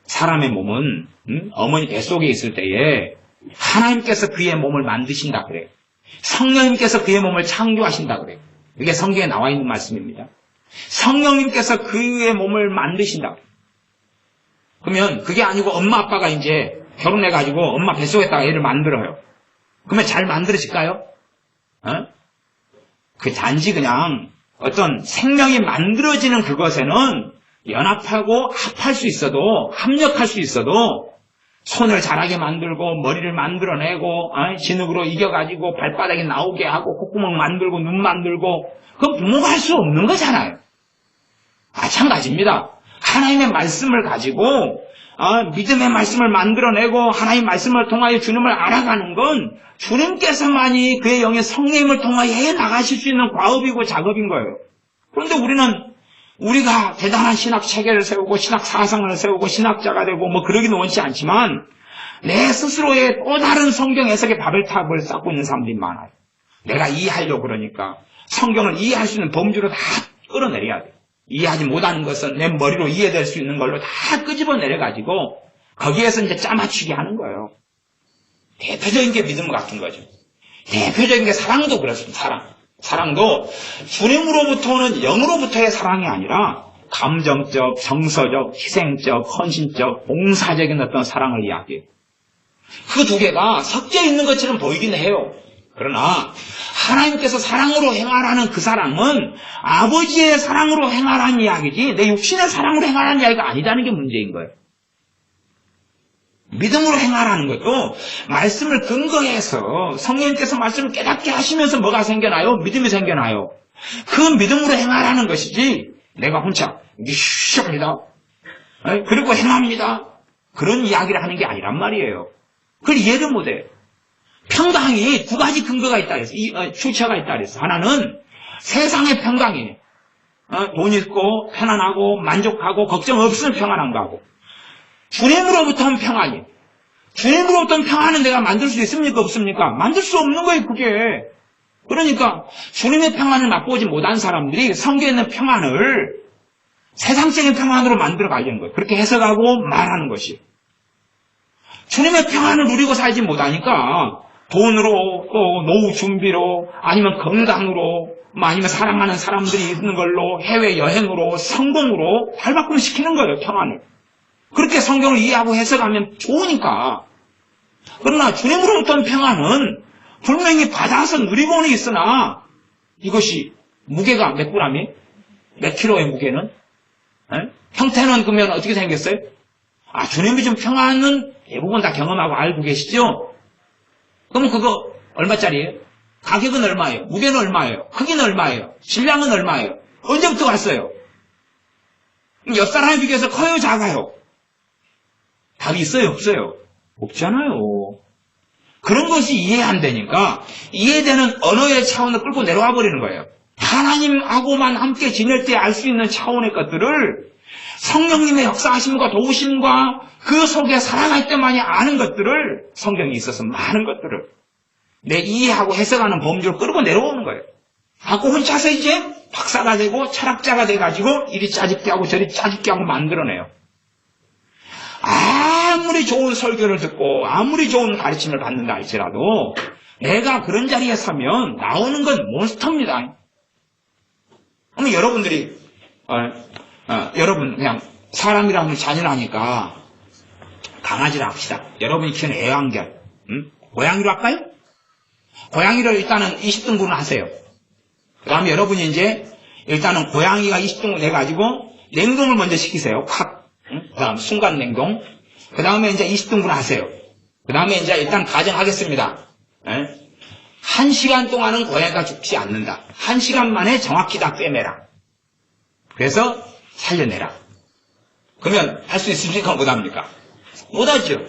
사람의 몸은 어머니 뱃속에 있을 때에 하나님께서 그의 몸을 만드신다 그래요. 성령님께서 그의 몸을 창조하신다 그래요. 이게 성경에 나와 있는 말씀입니다. 성령님께서 그의 몸을 만드신다 그래요. 그러면 그게 아니고 엄마 아빠가 이제 결혼해가지고 엄마 뱃속에다가 애를 만들어요. 그러면 잘 만들어질까요? 그 단지 그냥 어떤 생명이 만들어지는 그것에는 연합하고 합할 수 있어도 합력할 수 있어도 손을 자라게 만들고 머리를 만들어내고 진흙으로 이겨가지고 발바닥이 나오게 하고 콧구멍 만들고 눈 만들고 그건 부모가 할 수 없는 거잖아요. 마찬가지입니다. 하나님의 말씀을 가지고 믿음의 말씀을 만들어내고 하나님의 말씀을 통하여 주님을 알아가는 건 주님께서만이 그의 영의 성령님을 통하여 해나가실 수 있는 과업이고 작업인 거예요. 그런데 우리가 대단한 신학 체계를 세우고 신학 사상을 세우고 신학자가 되고 뭐 그러기는 원치 않지만 내 스스로의 또 다른 성경 해석의 바벨탑을 쌓고 있는 사람들이 많아요. 내가 이해하려고 그러니까 성경을 이해할 수 있는 범주로 다 끌어내려야 돼요. 이해하지 못하는 것은 내 머리로 이해될 수 있는 걸로 다 끄집어내려가지고 거기에서 이제 짜맞추기 하는 거예요. 대표적인 게 믿음 같은 거죠. 대표적인 게 사랑도 그렇습니다. 사랑도 주님으로부터 오는 영으로부터의 사랑이 아니라 감정적, 정서적, 희생적, 헌신적, 봉사적인 어떤 사랑을 이야기해요. 그 두 개가 섞여 있는 것처럼 보이긴 해요. 그러나 하나님께서 사랑으로 행하라는 그 사랑은 아버지의 사랑으로 행하라는 이야기지 내 육신의 사랑으로 행하라는 이야기가 아니라는 게 문제인 거예요. 믿음으로 행하라는 것도 말씀을 근거해서 성령님께서 말씀을 깨닫게 하시면서 뭐가 생겨나요? 믿음이 생겨나요. 그 믿음으로 행하라는 것이지 내가 혼자 쉬합니다. 그리고 행합니다. 그런 이야기를 하는 게 아니란 말이에요. 그걸 이해를 못해요. 평강이 두 가지 근거가 있다 그랬어. 출처가 있다 그랬어. 하나는 세상의 평강이에요. 돈 있고 편안하고 만족하고 걱정 없으면 평안한 거고 주님으로부터는 평안이에요. 주님으로부터는 평안은 내가 만들 수 있습니까? 없습니까? 만들 수 없는 거예요, 그게. 그러니까 주님의 평안을 맛보지 못한 사람들이 성경에 있는 평안을 세상적인 평안으로 만들어 가려는 거예요. 그렇게 해석하고 말하는 것이. 주님의 평안을 누리고 살지 못하니까 돈으로 또 노후 준비로 아니면 건강으로 아니면 사랑하는 사람들이 있는 걸로 해외여행으로 성공으로 발바꿈 시키는 거예요. 평안을. 그렇게 성경을 이해하고 해석하면 좋으니까. 그러나 주님으로부터는 평안은 분명히 받아서 누리고는 있으나 이것이 무게가 몇 그램이? 몇 킬로의 무게는? 형태는 그러면 어떻게 생겼어요? 주님이 좀 평안은 대부분 다 경험하고 알고 계시죠? 그럼 그거 얼마짜리예요? 가격은 얼마예요? 무게는 얼마예요? 크기는 얼마예요? 질량은 얼마예요? 언제부터 왔어요? 옆 사람에 비교해서 커요? 작아요? 답이 있어요? 없어요? 없잖아요. 그런 것이 이해 안 되니까 이해되는 언어의 차원을 끌고 내려와 버리는 거예요. 하나님하고만 함께 지낼 때 알 수 있는 차원의 것들을 성령님의 역사하심과 도우심과 그 속에 살아갈 때만이 아는 것들을 성경에 있어서 많은 것들을 내 이해하고 해석하는 범주를 끌고 내려오는 거예요. 그 혼자서 이제 박사가 되고 철학자가 돼가지고 이리 짜집게 하고 저리 짜집게 하고 만들어내요. 아무리 좋은 설교를 듣고 아무리 좋은 가르침을 받는다 할지라도 내가 그런 자리에 서면 나오는 건 몬스터입니다. 그럼 여러분들이 여러분 그냥 사람이라면 잔인하니까 강아지를 합시다. 여러분이 키우는 애완견 고양이로 할까요? 고양이를 일단은 20등분을 하세요. 그 다음에 여러분이 이제 일단은 고양이가 20등분 해가지고 냉동을 먼저 시키세요. 그 다음 순간 냉동. 그 다음에 이제 20등분 하세요. 그 다음에 이제 일단 가정하겠습니다. 1시간 동안은 고양이가 죽지 않는다. 1시간 만에 정확히 다 꿰매라. 그래서 살려내라. 그러면 할 수 있습니까? 못합니까? 못하죠.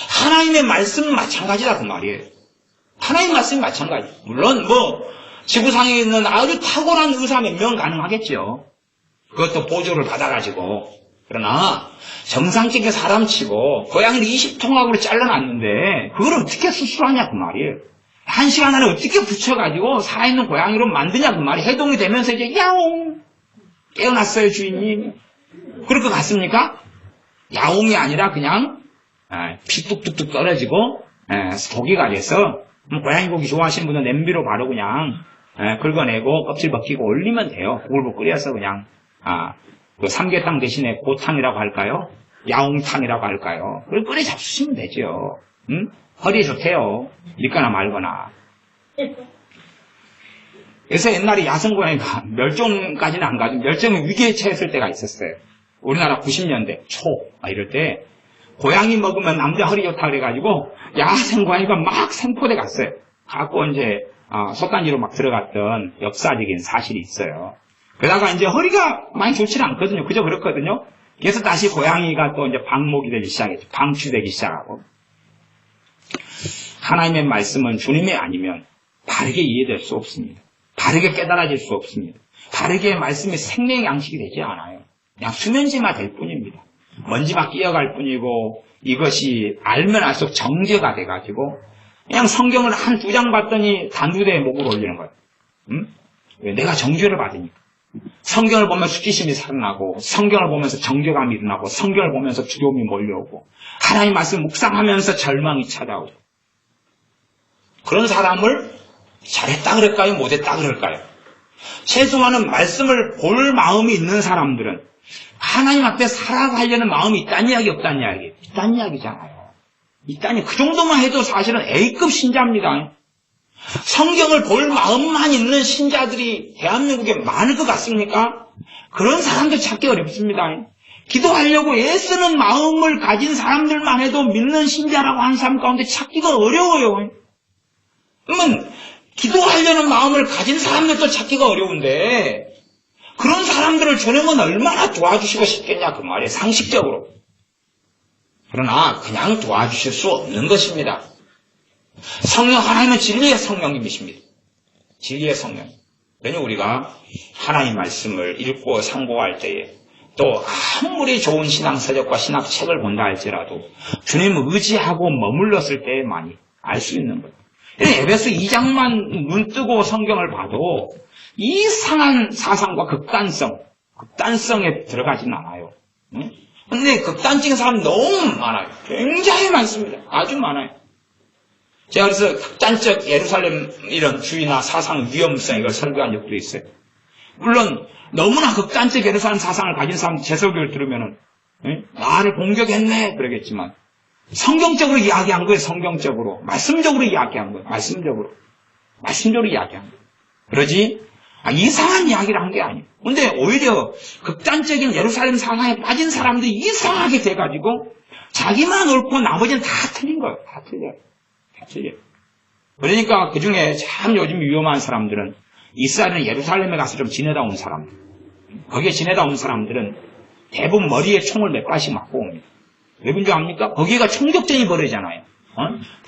하나님의 말씀은 마찬가지다 그 말이에요. 하나님 말씀이 마찬가지. 물론 지구상에 있는 아주 탁월한 의사 몇 명 가능하겠죠. 그것도 보조를 받아가지고. 그러나 정상적인 사람치고 고양이를 20통각으로 잘라놨는데 그걸 어떻게 수술하냐 그 말이에요. 1시간 안에 어떻게 붙여가지고 살아있는 고양이로 만드냐 그 말이에요. 해동이 되면서 이제 야옹 깨어났어요 주인님. 그럴 것 같습니까? 야옹이 아니라 그냥 피 뚝뚝뚝 떨어지고 고기가 돼서 고양이 고기 좋아하시는 분은 냄비로 바로 그냥 긁어내고 껍질 벗기고 올리면 돼요. 국을 끓여서 그냥 그 삼계탕 대신에 고탕이라고 할까요? 야옹탕이라고 할까요? 그걸 끓여 잡수시면 되죠. 허리에 좋대요. 믿거나 말거나. 그래서 옛날에 야생고양이가 멸종까지는 안 가지고 멸종 위기에 처했을 때가 있었어요. 우리나라 90년대 초 이럴 때 고양이 먹으면 남자 허리 좋다 그래가지고 야생고양이가 막 생포대 갔어요. 갖고 이제 솥단지로 막 들어갔던 역사적인 사실이 있어요. 그러다가 이제 허리가 많이 좋지는 않거든요. 그저 그렇거든요. 그래서 다시 고양이가 또 이제 방목이 되기 시작했죠. 방치되기 시작하고. 하나님의 말씀은 주님이 아니면 바르게 이해될 수 없습니다. 바르게 깨달아질 수 없습니다. 바르게 말씀이 생명의 양식이 되지 않아요. 그냥 수면제만 될 뿐입니다. 먼지만 끼어갈 뿐이고 이것이 알면 알수록 정죄가 돼가지고 그냥 성경을 한 두 장 봤더니 단두대에 목을 올리는 거예요. 왜? 내가 정죄를 받으니까. 성경을 보면 수치심이 살아나고 성경을 보면서 정죄감이 일어나고 성경을 보면서 두려움이 몰려오고 하나님 말씀 묵상하면서 절망이 찾아오죠. 그런 사람을 잘했다 그럴까요? 못했다 그럴까요? 최소한은 말씀을 볼 마음이 있는 사람들은 하나님 앞에 살아가려는 마음이 있다는 이야기 없다는 이야기 있다는 이야기잖아요. 있다니 그 정도만 해도 사실은 A급 신자입니다. 성경을 볼 마음만 있는 신자들이 대한민국에 많을 것 같습니까? 그런 사람들 찾기 어렵습니다. 기도하려고 애쓰는 마음을 가진 사람들만 해도 믿는 신자라고 하는 사람 가운데 찾기가 어려워요. 그러면 기도하려는 마음을 가진 사람들도 찾기가 어려운데 그런 사람들을 주님은 얼마나 도와주시고 싶겠냐 그 말이에요. 상식적으로. 그러나 그냥 도와주실 수 없는 것입니다. 성령 하나님은 진리의 성령님이십니다. 진리의 성령. 왜냐하면 우리가 하나님 말씀을 읽고 상고할 때에 또 아무리 좋은 신앙서적과 신학책을 본다 할지라도 주님을 의지하고 머물렀을 때만이 알 수 있는 거예요. 에베소 2장만 눈 뜨고 성경을 봐도 이상한 사상과 극단성에 들어가진 않아요. 근데 극단적인 사람이 너무 많아요. 굉장히 많습니다. 아주 많아요. 제가 그래서 극단적 예루살렘 이런 주의나 사상 위험성 이걸 설교한 적도 있어요. 물론 너무나 극단적 예루살렘 사상을 가진 사람 제 설교를 들으면은 나를 공격했네 그러겠지만 성경적으로 이야기한 거예요. 성경적으로 말씀적으로 이야기한 거예요. 말씀적으로 이야기한 거예요. 그러지 이상한 이야기를 한 게 아니에요. 근데 오히려 극단적인 예루살렘 사상에 빠진 사람들이 이상하게 돼가지고 자기만 옳고 나머지는 다 틀린 거예요. 다 틀려요. 그러니까 그 중에 참 요즘 위험한 사람들은 이스라엘은 예루살렘에 가서 좀 지내다 온 사람들. 거기에 지내다 온 사람들은 대부분 머리에 총을 몇 발씩 맞고 옵니다. 왜 그런 줄 압니까? 거기가 총격전이 벌어지잖아요.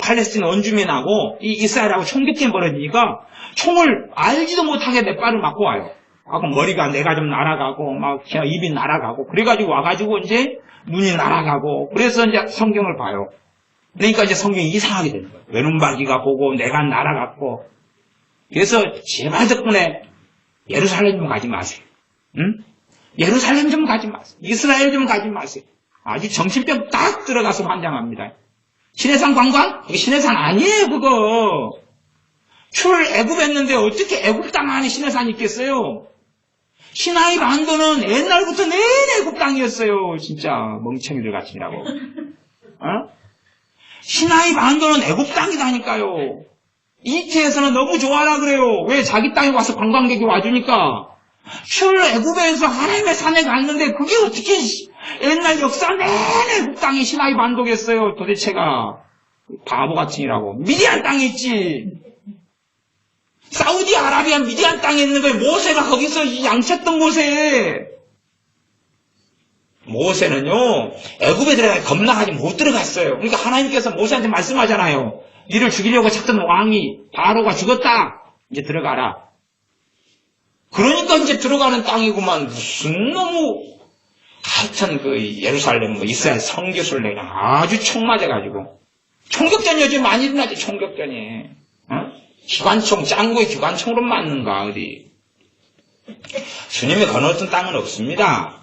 팔레스틴 원주민하고 이 이스라엘하고 총격전이 벌어지니까 총을 알지도 못하게 몇 발을 맞고 와요. 그럼 머리가 내가 좀 날아가고 막 입이 날아가고 그래가지고 와가지고 이제 눈이 날아가고 그래서 이제 성경을 봐요. 그러니까 이제 성경이 이상하게 되는 거예요. 외눈박이가 보고 내가 날아갔고. 그래서 제발 덕분에 예루살렘 좀 가지 마세요. 예루살렘 좀 가지 마세요. 이스라엘 좀 가지 마세요. 아주 정신병 딱 들어가서 환장합니다. 시내산 관광? 이게 시내산 아니에요 그거. 출애굽했는데 어떻게 애굽 땅 안에 시내산이 있겠어요? 시나이 반도는 옛날부터 내내 애굽 땅이었어요. 진짜 멍청이들 같이라고. 시나이 반도는 애굽 땅이다니까요. 이태에서는 너무 좋아라 그래요. 왜 자기 땅에 와서 관광객이 와주니까. 출애굽에서 하나님의 산에 갔는데 그게 어떻게 옛날 역사 내내 애굽 땅이 시나이 반도겠어요. 도대체가 바보같으니라고. 미디안 땅에 있지. 사우디아라비아 미디안 땅에 있는 거예요. 모세가 거기서 양쳤던 곳에. 모세는요 애굽에 들어가 겁나가지 못 들어갔어요. 그러니까 하나님께서 모세한테 말씀하잖아요. 니를 죽이려고 찾던 왕이 바로가 죽었다. 이제 들어가라. 그러니까 이제 들어가는 땅이구만. 무슨 너무 하여튼 그 예루살렘 이스라엘 성교수를 내가 아주 총 맞아가지고 총격전이 요즘 많이 일어나지. 총격전이 기관총 짱구의 기관총으로 맞는가 어디. 주님이 거놓던 땅은 없습니다.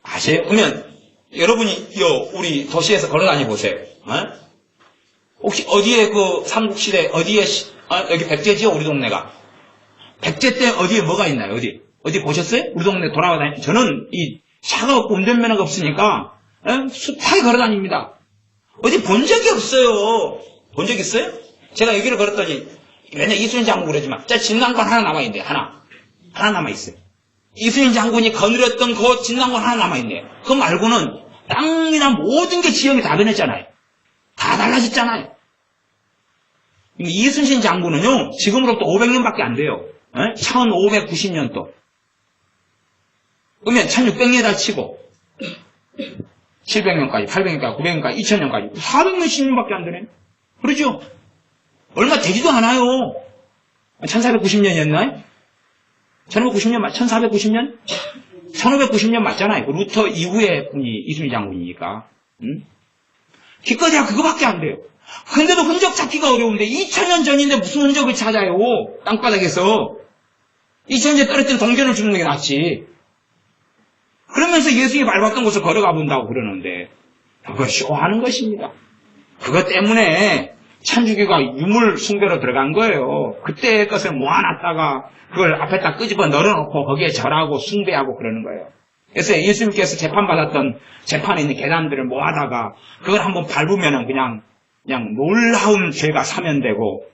아세요? 그러면 여러분이 우리 도시에서 걸어다니 보세요. 혹시 어디에 그 삼국시대 어디에 여기 백제지요 우리 동네가. 백제 때 어디에 뭐가 있나요? 어디 보셨어요? 우리 동네 돌아다니. 저는 이 차가 없고 운전면허가 없으니까 숱하게 걸어다닙니다. 어디 본 적이 없어요. 본 적 있어요? 제가 여기를 걸었더니 맨날 이순신 장군 그러지만 진난관 하나 남아있네요. 하나 남아있어요. 이순신 장군이 거느렸던 그 진난관 하나 남아있네요. 그거 말고는 땅이나 모든 게 지형이 다 변했잖아요. 다 달라졌잖아요. 이순신 장군은요 지금으로부터 500년밖에 안 돼요. 1590년도. 그러면 1600년다 치고 700년까지, 800년까지, 900년까지, 2000년까지 460년밖에 안 되네. 그렇죠? 얼마 되지도 않아요. 1490년이었나요? 1590년 1490년? 1590년 맞잖아요. 그 루터 이후의 분이 이순희 장군이니까. 기껏해야 그거밖에 안 돼요. 근데도 흔적 찾기가 어려운데 2000년 전인데 무슨 흔적을 찾아요? 땅바닥에서. 2000년 떨어뜨린 동전을 주는 게 낫지. 그러면서 예수님이 밟았던 곳을 걸어가 본다고 그러는데 그거 쇼하는 것입니다. 그것 때문에 천주교가 유물 숭배로 들어간 거예요. 그때의 것을 모아놨다가 그걸 앞에다 끄집어 널어놓고 거기에 절하고 숭배하고 그러는 거예요. 그래서 예수님께서 재판받았던 재판에 있는 계단들을 모아다가 그걸 한번 밟으면은 그냥 놀라운 죄가 사면되고,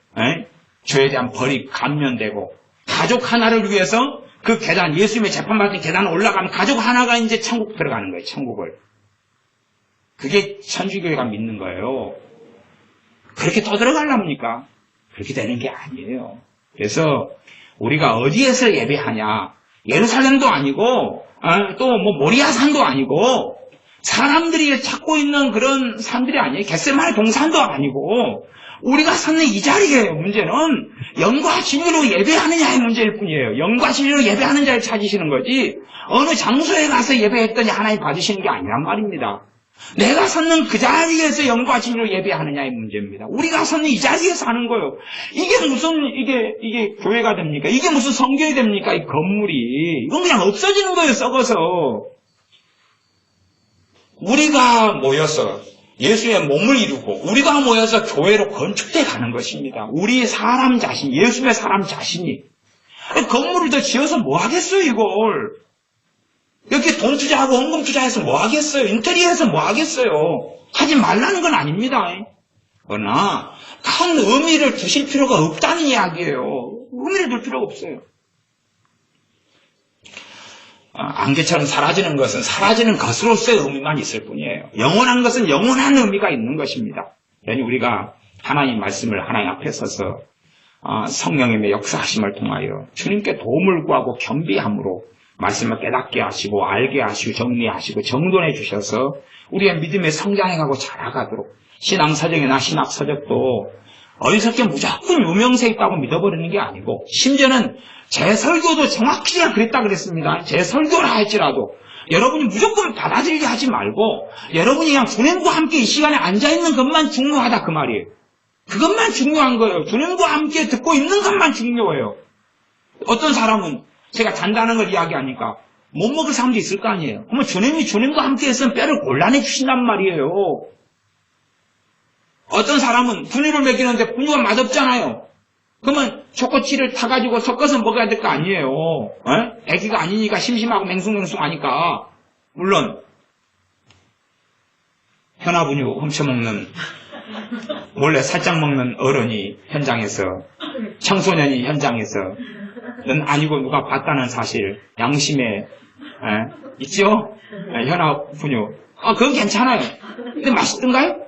죄에 대한 벌이 감면되고, 가족 하나를 위해서 그 계단, 예수님의 재판받은 계단 올라가면 가족 하나가 이제 천국 들어가는 거예요, 천국을. 그게 천주교회가 믿는 거예요. 그렇게 떠들어가려합니까? 그렇게 되는 게 아니에요. 그래서 우리가 어디에서 예배하냐? 예루살렘도 아니고, 또 모리아산도 아니고, 사람들이 찾고 있는 그런 산들이 아니에요. 겟세마네 동산도 아니고, 우리가 섰는 이 자리예요. 문제는 영과 진리로 예배하느냐의 문제일 뿐이에요. 영과 진리로 예배하는 자를 찾으시는 거지, 어느 장소에 가서 예배했더니 하나님 받으시는 게 아니란 말입니다. 내가 섰는 그 자리에서 영과 진리로 예배하느냐의 문제입니다. 우리가 섰는 이 자리에서 하는 거예요. 이게 무슨 이게 교회가 됩니까? 이게 무슨 성교회 됩니까? 이 건물이 이건 그냥 없어지는 거예요. 썩어서. 우리가 모여서 예수의 몸을 이루고 우리가 모여서 교회로 건축돼 가는 것입니다. 우리 사람 자신, 예수의 사람 자신이. 건물을 더 지어서 뭐 하겠어요, 이걸. 여기 돈 투자하고 헌금 투자해서 뭐 하겠어요? 인테리어해서 뭐 하겠어요? 하지 말라는 건 아닙니다. 그러나 큰 의미를 두실 필요가 없다는 이야기예요. 의미를 둘 필요가 없어요. 안개처럼 사라지는 것은 사라지는 것으로서의 의미만 있을 뿐이에요. 영원한 것은 영원한 의미가 있는 것입니다. 그러니 우리가 하나님 말씀을 하나님 앞에 서서 성령님의 역사하심을 통하여 주님께 도움을 구하고 겸비함으로 말씀을 깨닫게 하시고 알게 하시고 정리하시고 정돈해 주셔서 우리의 믿음에 성장해가고 자라가도록, 신앙서적이나 신학서적도 어리석게 무조건 유명세 있다고 믿어버리는 게 아니고, 심지어는 제 설교도 정확히 그랬다 그랬습니다. 제 설교라 할지라도 여러분이 무조건 받아들이게 하지 말고 여러분이 그냥 주님과 함께 이 시간에 앉아있는 것만 중요하다 그 말이에요. 그것만 중요한 거예요. 주님과 함께 듣고 있는 것만 중요해요. 어떤 사람은 제가 잔다는 걸 이야기하니까 못 먹을 사람도 있을 거 아니에요. 그러면 주님이 주님과 함께 했으면 뼈를 곤란해 주신단 말이에요. 어떤 사람은 분유를 먹이는데 분유가 맛없잖아요. 그러면 초코치를 타가지고 섞어서 먹어야 될 거 아니에요. 애기가 아니니까 심심하고 맹숭맹숭하니까. 물론 현아분유 훔쳐먹는, 몰래 살짝 먹는 어른이 현장에서, 청소년이 현장에서 는 아니고 누가 봤다는 사실, 양심에 있죠? 현아분유. 그건 괜찮아요. 근데 맛있던가요?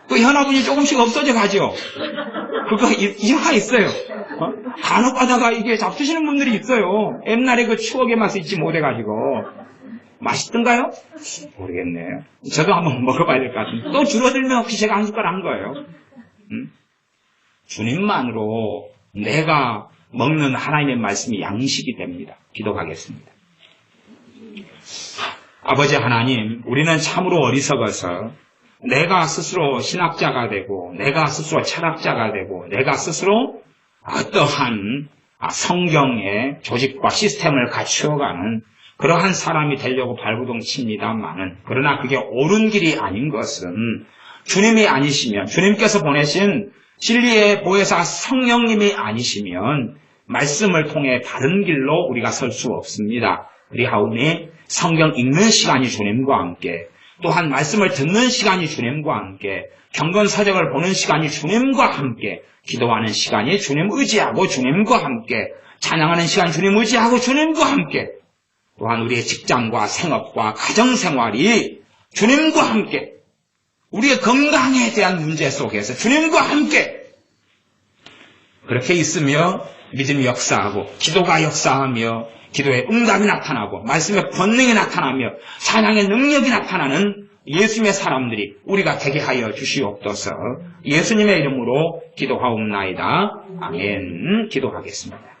그 현아분이 조금씩 없어져 가죠. 그거 이유가 있어요. 간혹 가다가 이게 잡수시는 분들이 있어요. 옛날에 그 추억의 맛을 잊지 못해가지고. 맛있던가요? 모르겠네요. 저도 한번 먹어봐야 될 것 같은데. 또 줄어들면 혹시 제가 한 숟가락 한 거예요. 주님만으로 내가 먹는 하나님의 말씀이 양식이 됩니다. 기도하겠습니다. 아버지 하나님, 우리는 참으로 어리석어서 내가 스스로 신학자가 되고, 내가 스스로 철학자가 되고, 내가 스스로 어떠한 성경의 조직과 시스템을 갖추어가는 그러한 사람이 되려고 발부동칩니다만은, 그러나 그게 옳은 길이 아닌 것은 주님이 아니시면, 주님께서 보내신 진리의 보혜사 성령님이 아니시면 말씀을 통해 다른 길로 우리가 설 수 없습니다. 그리하오니 성경 읽는 시간이 주님과 함께, 또한 말씀을 듣는 시간이 주님과 함께, 경건서적을 보는 시간이 주님과 함께, 기도하는 시간이 주님 의지하고 주님과 함께, 찬양하는 시간이 주님 의지하고 주님과 함께, 또한 우리의 직장과 생업과 가정생활이 주님과 함께, 우리의 건강에 대한 문제 속에서 주님과 함께 그렇게 있으며 믿음이 역사하고 기도가 역사하며 기도의 응답이 나타나고 말씀의 권능이 나타나며 찬양의 능력이 나타나는 예수님의 사람들이 우리가 되게 하여 주시옵소서. 예수님의 이름으로 기도하옵나이다. 아멘. 기도하겠습니다.